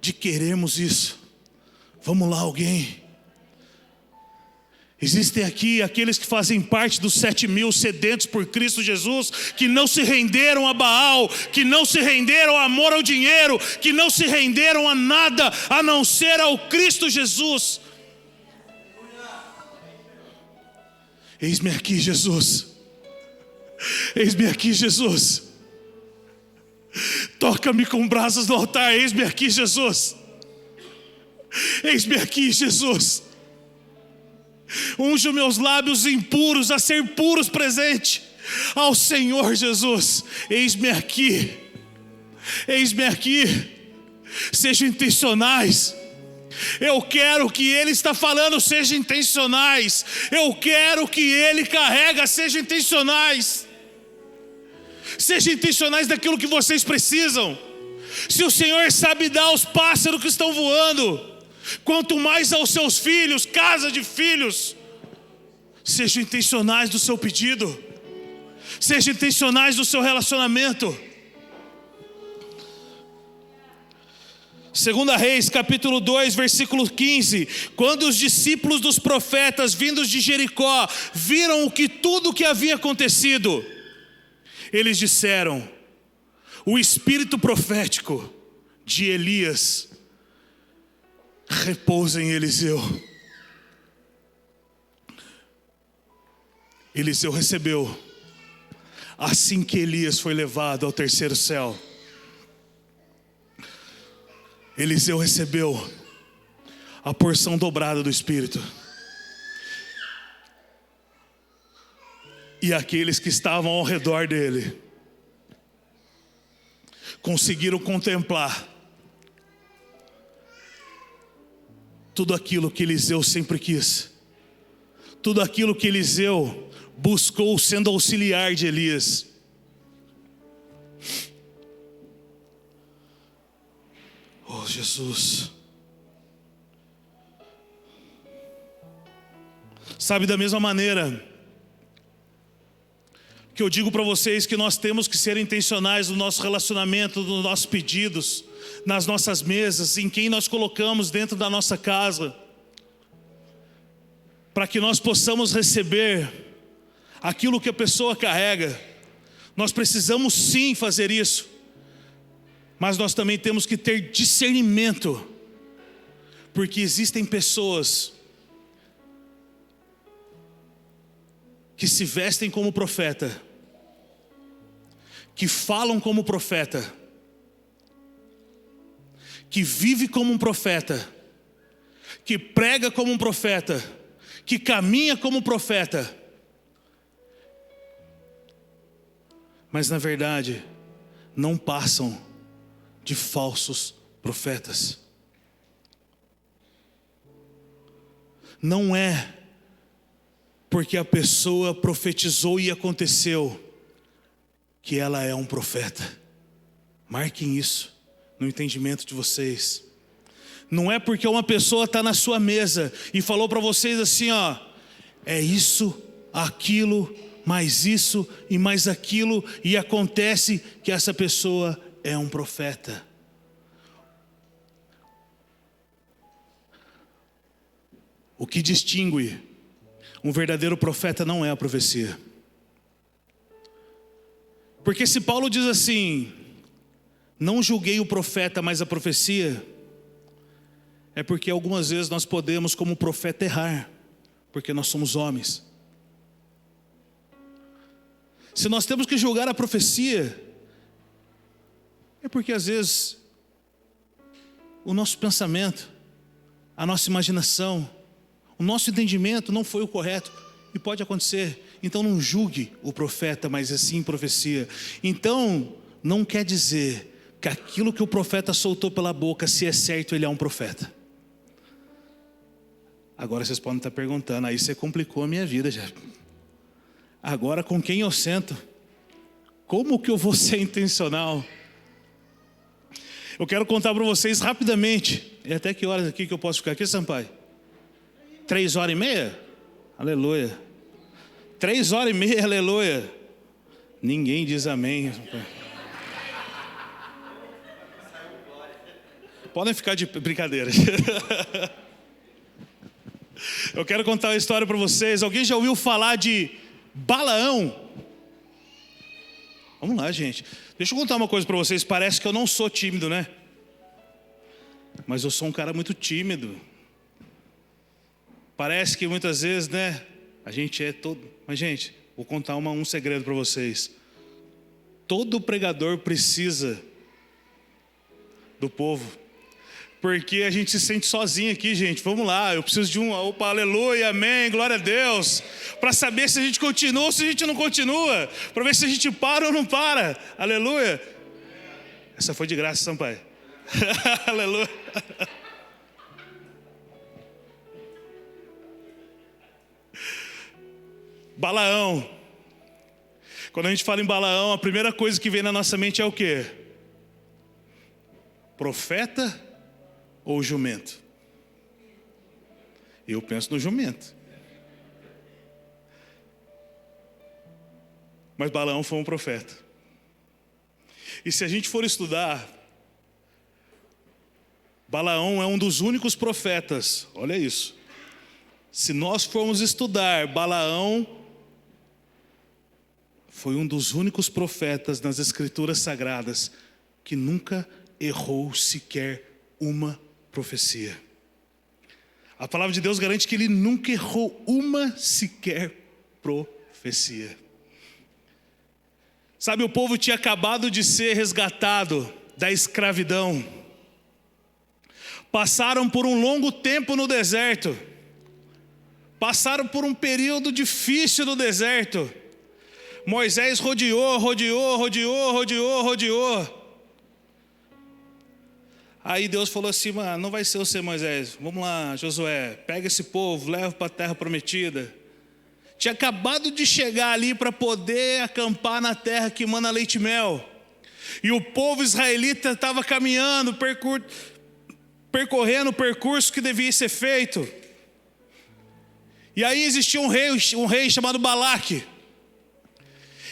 de querermos isso. Vamos lá, alguém. Existem aqui aqueles que fazem parte dos 7.000 sedentos por Cristo Jesus, que não se renderam a Baal, que não se renderam ao amor ao dinheiro, que não se renderam a nada a não ser ao Cristo Jesus. Eis-me aqui, Jesus. Eis-me aqui, Jesus. Toca-me com brasas no altar. Eis-me aqui, Jesus. Eis-me aqui, Jesus. Unge meus lábios impuros a ser puros presente ao Senhor Jesus. Eis-me aqui. Eis-me aqui. Sejam intencionais. Eu quero que Ele está falando, sejam intencionais. Eu quero que Ele carrega, sejam intencionais. Sejam intencionais daquilo que vocês precisam. Se o Senhor sabe dar aos pássaros que estão voando, quanto mais aos seus filhos, casa de filhos. Sejam intencionais do seu pedido. Sejam intencionais do seu relacionamento. Segunda Reis, capítulo 2, versículo 15. Quando os discípulos dos profetas vindos de Jericó viram tudo o que havia acontecido, eles disseram: o espírito profético de Elias repousa em Eliseu. Eliseu recebeu, assim que Elias foi levado ao terceiro céu, Eliseu recebeu a porção dobrada do Espírito. E aqueles que estavam ao redor dele conseguiram contemplar tudo aquilo que Eliseu sempre quis, tudo aquilo que Eliseu buscou sendo auxiliar de Elias. Oh, Jesus. Sabe, da mesma maneira que eu digo para vocês que nós temos que ser intencionais no nosso relacionamento, nos nossos pedidos, nas nossas mesas, em quem nós colocamos dentro da nossa casa, para que nós possamos receber aquilo que a pessoa carrega. Nós precisamos sim fazer isso, mas nós também temos que ter discernimento, porque existem pessoas que se vestem como profeta, que falam como profeta, que vive como um profeta, que prega como um profeta, que caminha como um profeta, mas na verdade não passam de falsos profetas. Não é porque a pessoa profetizou e aconteceu que ela é um profeta. Marquem isso no entendimento de vocês. Não é porque uma pessoa está na sua mesa e falou para vocês assim, ó, é isso, aquilo, mais isso e mais aquilo, e acontece que essa pessoa é um profeta. O que distingue um verdadeiro profeta não é a profecia. Porque se Paulo diz assim, não julguei o profeta, mas a profecia, é porque algumas vezes nós podemos, como profeta, errar, porque nós somos homens. Se nós temos que julgar a profecia, é porque às vezes o nosso pensamento, a nossa imaginação, o nosso entendimento não foi o correto, e pode acontecer. Então não julgue o profeta, mas assim profecia. Então não quer dizer que aquilo que o profeta soltou pela boca, se é certo, ele é um profeta. Agora vocês podem estar perguntando, aí você complicou a minha vida já. Agora com quem eu sento? Como que eu vou ser intencional? Eu quero contar para vocês rapidamente. E até que horas aqui que eu posso ficar aqui, Sampaio? 3h30? Aleluia. 3h30, aleluia. Ninguém diz amém. Podem ficar de brincadeira. Eu quero contar uma história para vocês. Alguém já ouviu falar de Balaão? Vamos lá, gente. Deixa eu contar uma coisa para vocês. Parece que eu não sou tímido, né? Mas eu sou um cara muito tímido. Parece que muitas vezes, né? A gente é todo... Mas, gente, vou contar um segredo para vocês. Todo pregador precisa do povo. Porque a gente se sente sozinho aqui, gente. Vamos lá, eu preciso de opa, aleluia, amém, glória a Deus. Para saber se a gente continua ou se a gente não continua. Para ver se a gente para ou não para. Aleluia. Essa foi de graça, Sampaio. Aleluia. Balaão. Quando a gente fala em Balaão, a primeira coisa que vem na nossa mente é o quê? Profeta ou jumento? Eu penso no jumento. Mas Balaão foi um profeta. E se a gente for estudar Balaão é um dos únicos profetas, olha isso. Se nós formos estudar, Balaão foi um dos únicos profetas nas Escrituras Sagradas que nunca errou sequer uma profecia. A palavra de Deus garante que ele nunca errou uma sequer profecia. Sabe, o povo tinha acabado de ser resgatado da escravidão. Passaram por um longo tempo no deserto. Passaram por um período difícil no deserto. Moisés rodeou. Aí Deus falou assim, mano, não vai ser você, Moisés. Vamos lá, Josué, pega esse povo, leva para a terra prometida. Tinha acabado de chegar ali para poder acampar na terra que mana leite e mel. E o povo israelita estava caminhando, percorrendo o percurso que devia ser feito. E aí existia um rei chamado Balaque.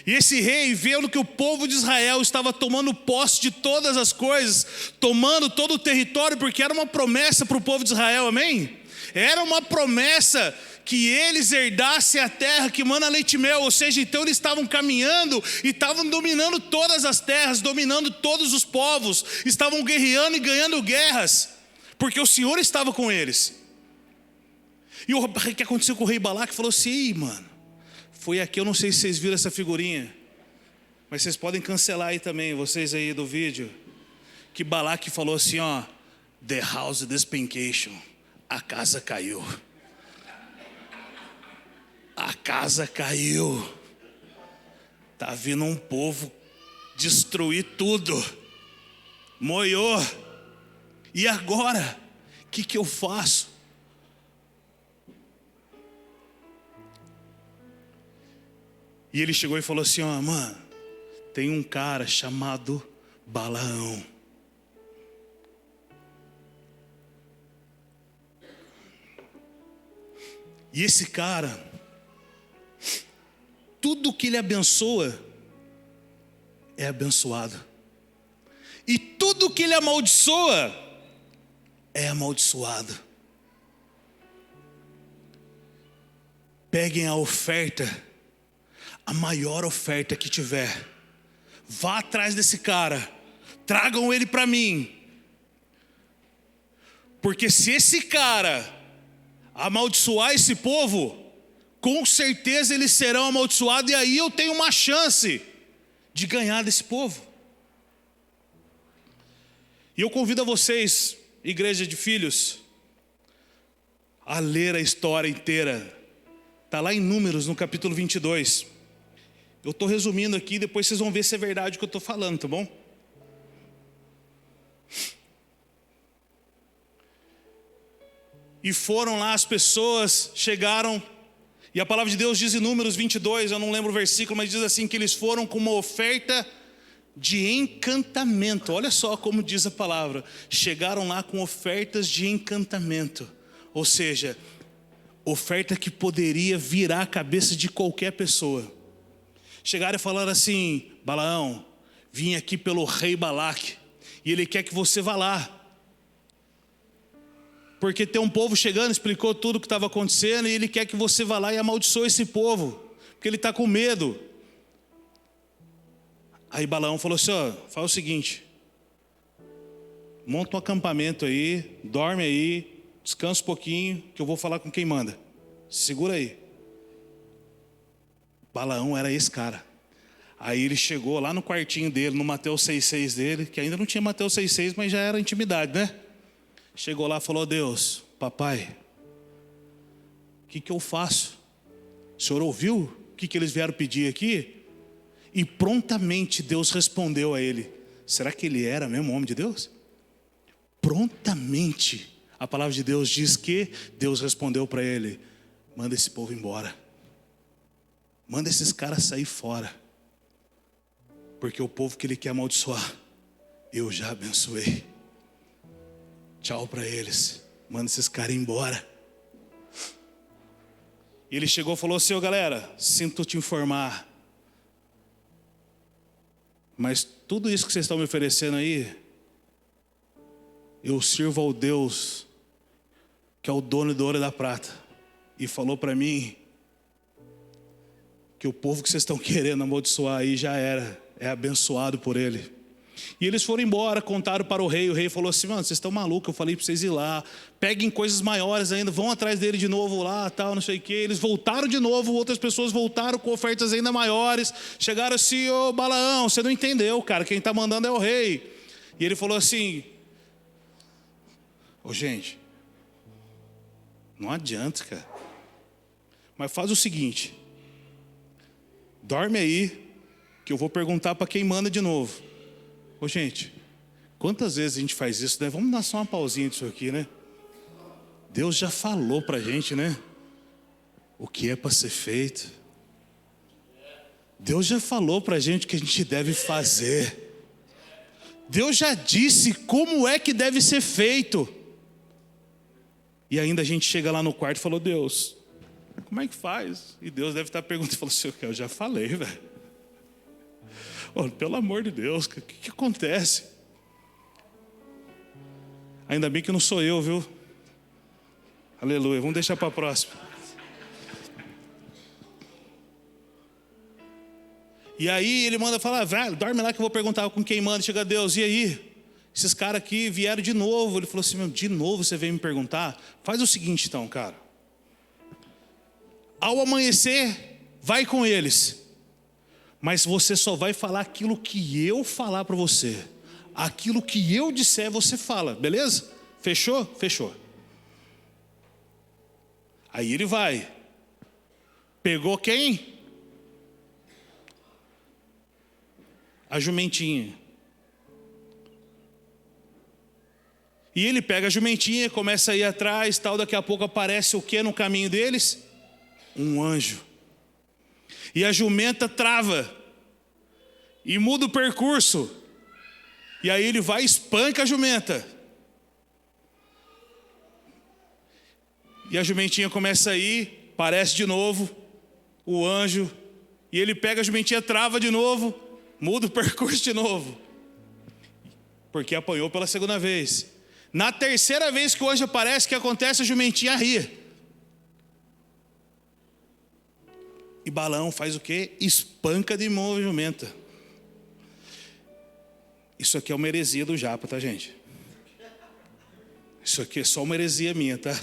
E esse rei, vendo que o povo de Israel estava tomando posse de todas as coisas, tomando todo o território, porque era uma promessa para o povo de Israel, amém? Era uma promessa que eles herdassem a terra que mana leite e mel, ou seja, então eles estavam caminhando e estavam dominando todas as terras, dominando todos os povos, estavam guerreando e ganhando guerras, porque o Senhor estava com eles. E o que aconteceu com o rei Balaque falou assim, ei, mano, foi aqui, eu não sei se vocês viram essa figurinha, mas vocês podem cancelar aí também, vocês aí do vídeo, que Balaque falou assim, ó, the house despencation, a casa caiu. A casa caiu. Tá vindo um povo destruir tudo. Moiou. E agora? O que eu faço? E ele chegou e falou assim, ó, mano, tem um cara chamado Balaão. E esse cara, tudo que ele abençoa é abençoado. E tudo que ele amaldiçoa é amaldiçoado. Peguem a oferta, a maior oferta que tiver. Vá atrás desse cara. Tragam ele para mim. Porque se esse cara amaldiçoar esse povo, com certeza eles serão amaldiçoados. E aí eu tenho uma chance de ganhar desse povo. E eu convido a vocês, igreja de filhos, a ler a história inteira. Está lá em Números, no capítulo 22. Eu estou resumindo aqui, depois vocês vão ver se é verdade o que eu estou falando, tá bom? E foram lá as pessoas, chegaram, e a palavra de Deus diz em Números 22, eu não lembro o versículo, mas diz assim, que eles foram com uma oferta de encantamento. Olha só como diz a palavra, chegaram lá com ofertas de encantamento, ou seja, oferta que poderia virar a cabeça de qualquer pessoa. Chegaram e falaram assim, Balaão, vim aqui pelo rei Balaque, e ele quer que você vá lá. Porque tem um povo chegando, explicou tudo o que estava acontecendo, e ele quer que você vá lá e amaldiçoe esse povo, porque ele está com medo. Aí Balaão falou assim, ó, faz o seguinte, monta um acampamento aí, dorme aí, descansa um pouquinho, que eu vou falar com quem manda. Segura aí. Balaão era esse cara. Aí ele chegou lá no quartinho dele, no Mateus 6,6 dele, que ainda não tinha Mateus 6,6, mas já era intimidade, né? Chegou lá e falou, Deus, papai, o que eu faço? O senhor ouviu o que eles vieram pedir aqui? E prontamente Deus respondeu a ele. Será que ele era mesmo homem de Deus? Prontamente, a palavra de Deus diz que Deus respondeu para ele, manda esse povo embora. Manda esses caras sair fora. Porque o povo que ele quer amaldiçoar, eu já abençoei. Tchau para eles. Manda esses caras embora. E ele chegou e falou assim, galera, sinto te informar, mas tudo isso que vocês estão me oferecendo aí, eu sirvo ao Deus que é o dono do ouro e da prata, e falou para mim que o povo que vocês estão querendo amaldiçoar aí já é abençoado por ele. E eles foram embora, contaram para o rei falou assim: mano, vocês estão malucos, eu falei para vocês ir lá, peguem coisas maiores ainda, vão atrás dele de novo lá, tal, não sei o que. Eles voltaram de novo, outras pessoas voltaram com ofertas ainda maiores, chegaram assim: ô Balaão, você não entendeu, cara, quem está mandando é o rei. E ele falou assim: ô gente, não adianta, cara, mas faz o seguinte, dorme aí, que eu vou perguntar para quem manda de novo. Ô gente, quantas vezes a gente faz isso, né? Vamos dar só uma pausinha disso aqui, né? Deus já falou pra gente, né? O que é para ser feito. Deus já falou pra gente o que a gente deve fazer. Deus já disse como é que deve ser feito. E ainda a gente chega lá no quarto e falou: Deus, como é que faz? E Deus deve estar perguntando, falou assim: eu já falei, velho. Oh, pelo amor de Deus, o que acontece? Ainda bem que não sou eu, viu? Aleluia, vamos deixar para a próxima. E aí ele manda falar: velho, dorme lá que eu vou perguntar com quem manda. Chega Deus: e aí? Esses caras aqui vieram de novo. Ele falou assim: de novo você veio me perguntar? Faz o seguinte então, cara. Ao amanhecer, vai com eles. Mas você só vai falar aquilo que eu falar para você. Aquilo que eu disser, você fala, beleza? Fechou? Fechou. Aí ele vai. Pegou quem? A jumentinha. E ele pega a jumentinha, começa a ir atrás, tal. Daqui a pouco aparece o que no caminho deles? Um anjo. E a jumenta trava e muda o percurso. E aí ele vai e espanca a jumenta. E a jumentinha começa a ir, aparece de novo o anjo. E ele pega a jumentinha, trava de novo, muda o percurso de novo. Porque apanhou pela segunda vez. Na terceira vez que o anjo aparece, o que acontece? A jumentinha ri. E Balaão faz o quê? Espanca de novo a jumenta. Isso aqui é uma heresia do Japa, tá, gente? Isso aqui é só uma heresia minha, tá?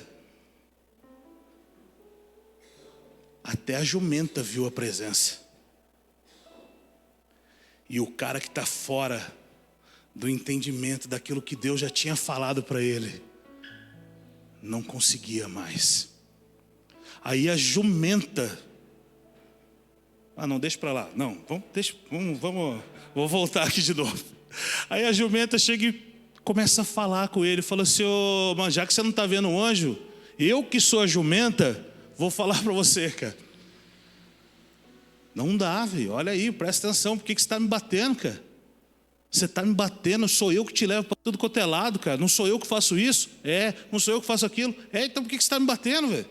Até a jumenta viu a presença. E o cara que está fora do entendimento daquilo que Deus já tinha falado para ele, não conseguia mais. Aí a jumenta... não, deixa para lá. Não, vamos, vou voltar aqui de novo. Aí a jumenta chega e começa a falar com ele. Fala assim: ô, mano, já que você não está vendo um anjo, eu que sou a jumenta, vou falar para você, cara. Não dá, velho. Olha aí, presta atenção. Por que você está me batendo, cara? Você está me batendo, sou eu que te levo para tudo quanto é lado, cara. Não sou eu que faço isso? Não sou eu que faço aquilo? Então por que você está me batendo, velho?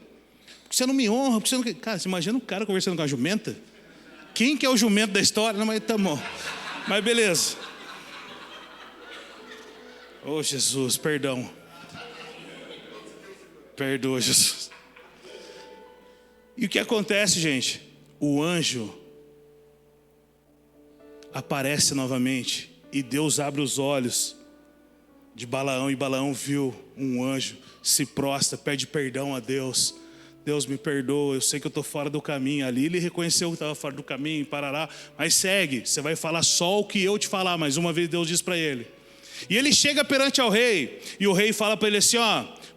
Porque você não me honra, porque você não... Cara, você imagina um cara conversando com a jumenta? Quem que é o jumento da história? Não, mas tá bom. Mas beleza. Oh, Jesus, perdão. Perdoa, Jesus. E o que acontece, gente? O anjo aparece novamente e Deus abre os olhos de Balaão, e Balaão viu um anjo, se prostra, pede perdão a Deus. Deus, me perdoa, eu sei que eu estou fora do caminho. Ali ele reconheceu que estava fora do caminho, parará. Mas segue, você vai falar só o que eu te falar. Mais uma vez Deus diz para ele. E ele chega perante ao rei, e o rei fala para ele assim: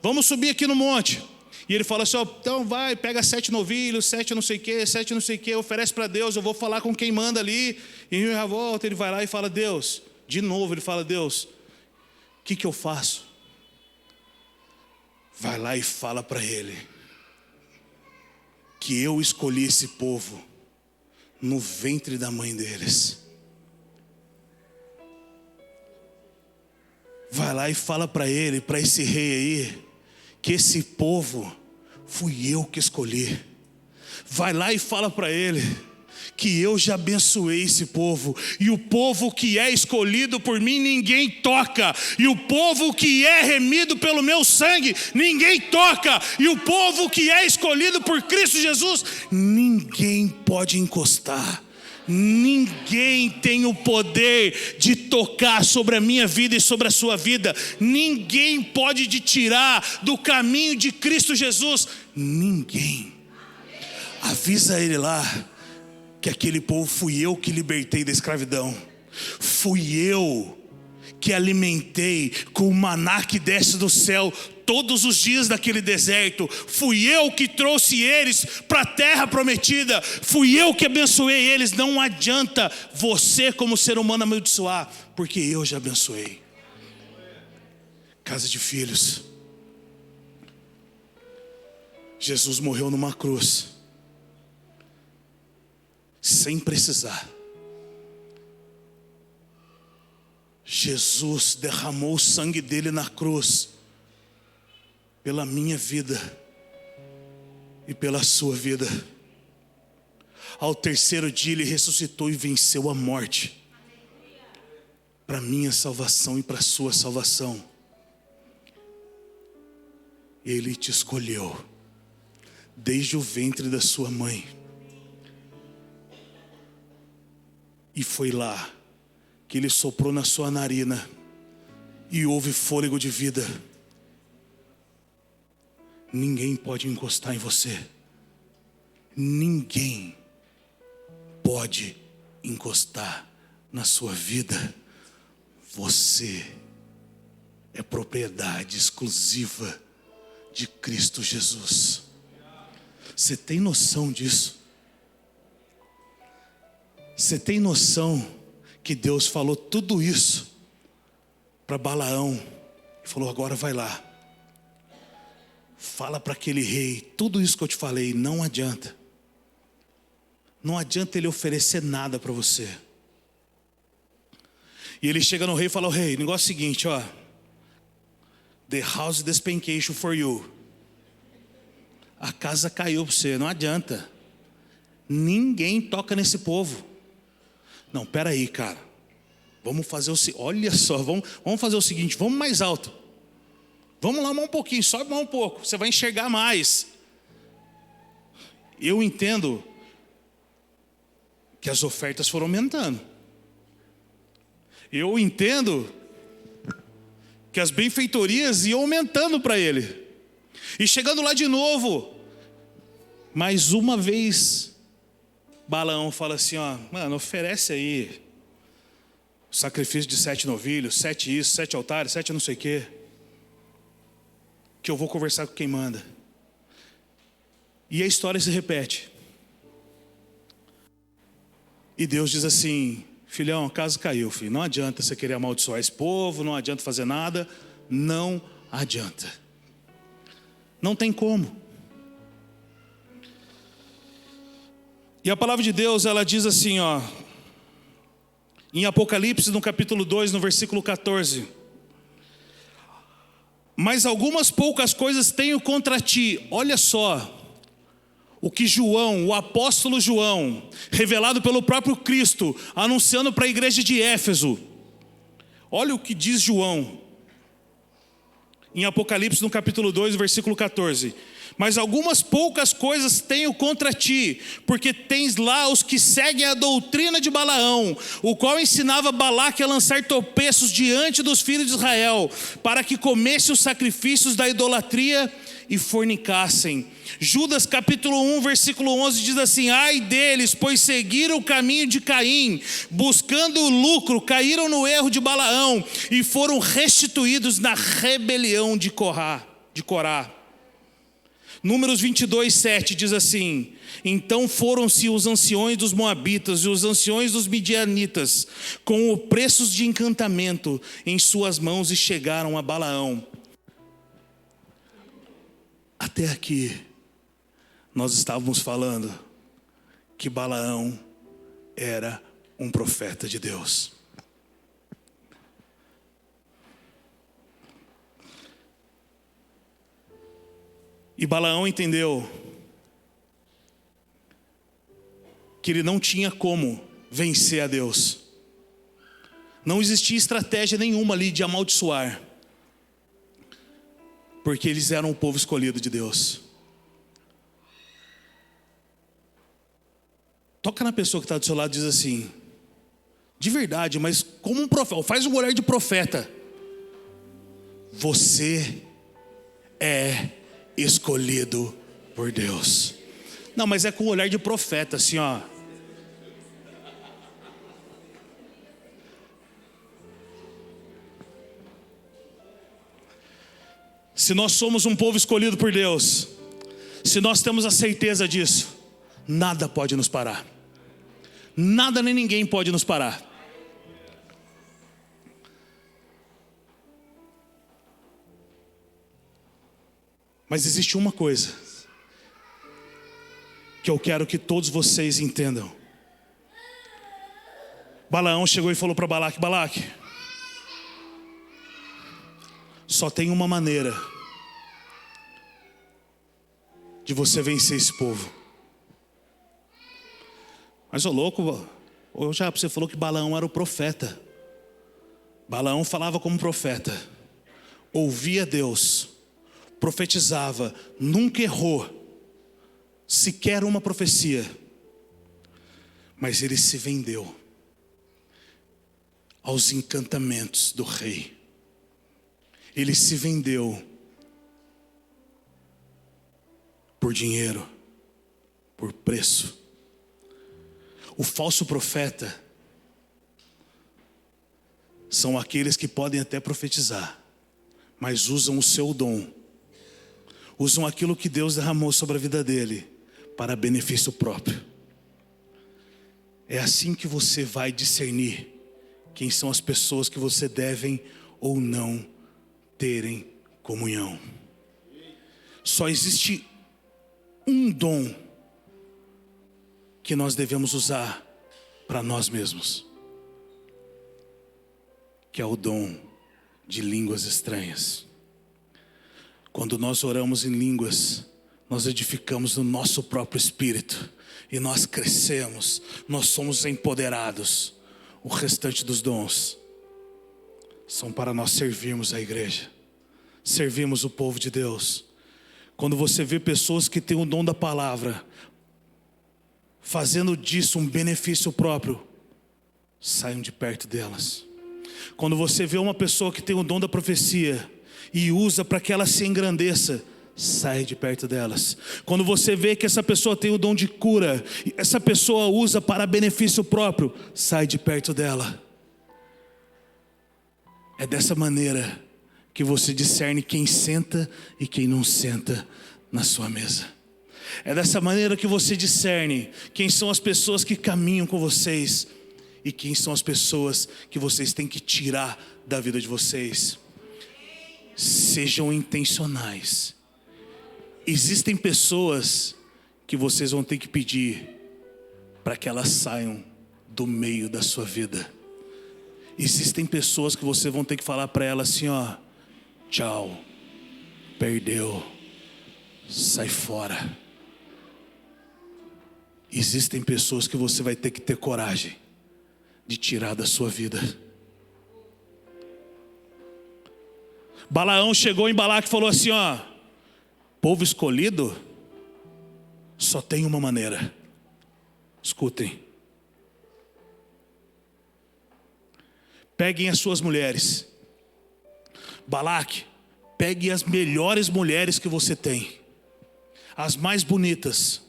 vamos subir aqui no monte. E ele fala assim: então vai, pega 7 novilhos, 7 não sei o que, oferece para Deus, eu vou falar com quem manda ali. E ele já volta, ele vai lá e fala: Deus, de novo ele fala: Deus, o que eu faço? Vai lá e fala para ele que eu escolhi esse povo no ventre da mãe deles. Vai lá e fala para ele, para esse rei aí, que esse povo fui eu que escolhi. Vai lá e fala para ele que eu já abençoei esse povo, e o povo que é escolhido por mim ninguém toca, e o povo que é remido pelo meu sangue ninguém toca, e o povo que é escolhido por Cristo Jesus ninguém pode encostar. Ninguém tem o poder de tocar sobre a minha vida e sobre a sua vida. Ninguém pode te tirar do caminho de Cristo Jesus. Ninguém. Avisa ele lá que aquele povo fui eu que libertei da escravidão. Fui eu que alimentei com o maná que desce do céu todos os dias daquele deserto. Fui eu que trouxe eles para a terra prometida. Fui eu que abençoei eles. Não adianta você como ser humano amaldiçoar, porque eu já abençoei. Casa de filhos, Jesus morreu numa cruz sem precisar. Jesus derramou o sangue dele na cruz pela minha vida e pela sua vida. Ao terceiro dia ele ressuscitou e venceu a morte, para minha salvação e para a sua salvação. Ele te escolheu desde o ventre da sua mãe, e foi lá que ele soprou na sua narina e houve fôlego de vida. Ninguém pode encostar em você. Ninguém pode encostar na sua vida. Você é propriedade exclusiva de Cristo Jesus. Você tem noção disso? Você tem noção que Deus falou tudo isso para Balaão e falou: agora vai lá, fala para aquele rei tudo isso que eu te falei. Não adianta. Não adianta ele oferecer nada para você. E ele chega no rei e fala: o rei, o negócio é o seguinte, ó, the house despencation for you. A casa caiu para você, não adianta. Ninguém toca nesse povo. Não, peraí, cara. Vamos fazer olha só, vamos fazer o seguinte, vamos mais alto. Vamos lá mais um pouquinho, sobe mais um pouco, você vai enxergar mais. Eu entendo que as ofertas foram aumentando. Eu entendo que as benfeitorias iam aumentando para ele. E chegando lá de novo, mais uma vez, Balaão fala assim: ó, mano, oferece aí o sacrifício de 7 novilhos, 7 isso, 7 altares, 7 não sei o quê, que eu vou conversar com quem manda. E a história se repete. E Deus diz assim: filhão, a casa caiu, filho. Não adianta você querer amaldiçoar esse povo, não adianta fazer nada. Não adianta. Não tem como. E a palavra de Deus, ela diz assim, ó, em Apocalipse, no capítulo 2, no versículo 14: mas algumas poucas coisas tenho contra ti. Olha só o que João, o apóstolo João, revelado pelo próprio Cristo, anunciando para a igreja de Éfeso. Olha o que diz João em Apocalipse, no capítulo 2, versículo 14: mas algumas poucas coisas tenho contra ti, porque tens lá os que seguem a doutrina de Balaão, o qual ensinava Balaque a lançar tropeços diante dos filhos de Israel, para que comessem os sacrifícios da idolatria e fornicassem. Judas capítulo 1, versículo 11 diz assim: ai deles, pois seguiram o caminho de Caim, buscando o lucro, caíram no erro de Balaão e foram restituídos na rebelião de Corá. Números 22, 7 diz assim: então foram-se os anciões dos moabitas e os anciões dos midianitas com o preços de encantamento em suas mãos e chegaram a Balaão. Até aqui nós estávamos falando que Balaão era um profeta de Deus. E Balaão entendeu que ele não tinha como vencer a Deus. Não existia estratégia nenhuma ali de amaldiçoar, porque eles eram o povo escolhido de Deus. Toca na pessoa que está do seu lado e diz assim: de verdade, mas como um profeta, faz um olhar de profeta. Você é escolhido por Deus. Não, mas é com o olhar de profeta, assim, ó. Se nós somos um povo escolhido por Deus, se nós temos a certeza disso, nada pode nos parar. Nada nem ninguém pode nos parar. Mas existe uma coisa que eu quero que todos vocês entendam. Balaão chegou e falou para Balaque: Balaque, só tem uma maneira de você vencer esse povo. Mas ô louco, já você falou que Balaão era o profeta. Balaão falava como profeta, ouvia Deus, profetizava, nunca errou sequer uma profecia. Mas ele se vendeu aos encantamentos do rei. Ele se vendeu por dinheiro, por preço. O falso profeta são aqueles que podem até profetizar, mas usam o seu dom, usam aquilo que Deus derramou sobre a vida dele para benefício próprio. É assim que você vai discernir quem são as pessoas que você devem ou não terem comunhão. Só existe um dom que nós devemos usar para nós mesmos, que é o dom de línguas estranhas. Quando nós oramos em línguas, nós edificamos no nosso próprio espírito e nós crescemos, nós somos empoderados. O restante dos dons são para nós servirmos a igreja, servirmos o povo de Deus. Quando você vê pessoas que têm o dom da palavra, fazendo disso um benefício próprio, saiam de perto delas. Quando você vê uma pessoa que tem o dom da profecia e usa para que ela se engrandeça, sai de perto delas. Quando você vê que essa pessoa tem o dom de cura, e essa pessoa usa para benefício próprio, sai de perto dela. É dessa maneira que você discerne quem senta e quem não senta na sua mesa. É dessa maneira que você discerne quem são as pessoas que caminham com vocês e quem são as pessoas que vocês têm que tirar da vida de vocês. Sejam intencionais. Existem pessoas que vocês vão ter que pedir para que elas saiam do meio da sua vida. Existem pessoas que vocês vão ter que falar para elas assim, ó: tchau, perdeu, sai fora. Existem pessoas que você vai ter que ter coragem de tirar da sua vida. Balaão chegou em Balaque e falou assim, ó: povo escolhido só tem uma maneira. Escutem. Peguem as suas mulheres. Balaque, pegue as melhores mulheres que você tem, as mais bonitas.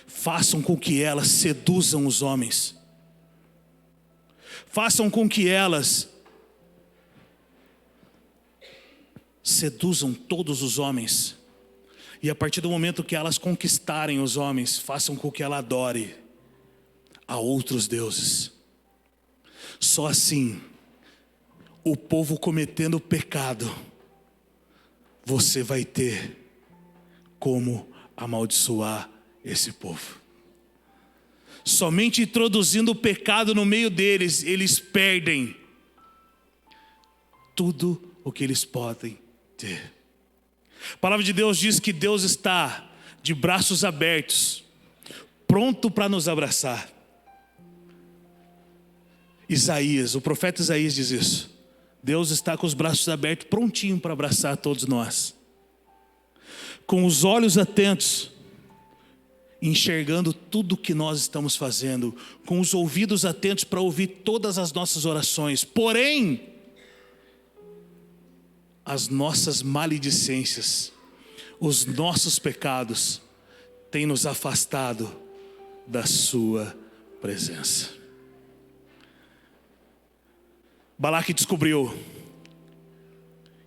Façam com que elas seduzam os homens. Façam com que elas seduzam todos os homens. E a partir do momento que elas conquistarem os homens, façam com que ela adore a outros deuses. Só assim, o povo cometendo pecado, você vai ter como amaldiçoar esse povo. Somente introduzindo o pecado no meio deles, eles perdem tudo o que eles podem ter. A palavra de Deus diz que Deus está de braços abertos, pronto para nos abraçar. Isaías, o profeta Isaías diz isso. Deus está com os braços abertos, prontinho para abraçar todos nós. Com os olhos atentos, enxergando tudo que nós estamos fazendo, com os ouvidos atentos para ouvir todas as nossas orações. Porém, as nossas maledicências, os nossos pecados têm nos afastado da sua presença. Balaque descobriu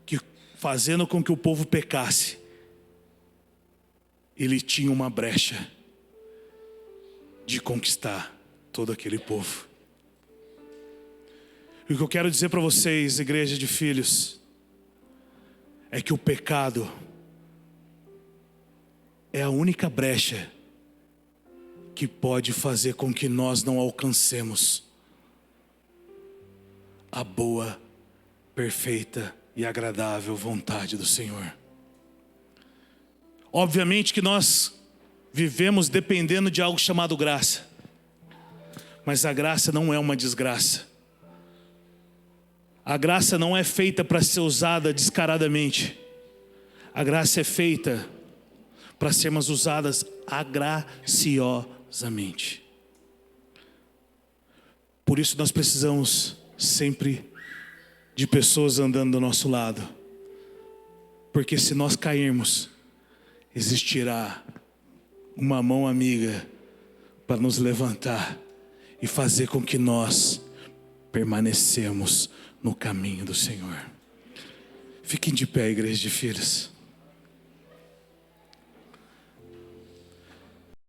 que, fazendo com que o povo pecasse, ele tinha uma brecha de conquistar todo aquele povo. E o que eu quero dizer para vocês, igreja de filhos, é que o pecado é a única brecha que pode fazer com que nós não alcancemos a boa, perfeita e agradável vontade do Senhor. Obviamente que nós vivemos dependendo de algo chamado graça, mas a graça não é uma desgraça. A graça não é feita para ser usada descaradamente. A graça é feita para sermos usadas agraciosamente. Por isso nós precisamos sempre de pessoas andando do nosso lado, porque se nós cairmos, existirá uma mão amiga para nos levantar e fazer com que nós permanecemos no caminho do Senhor. Fiquem de pé, igreja de filhos.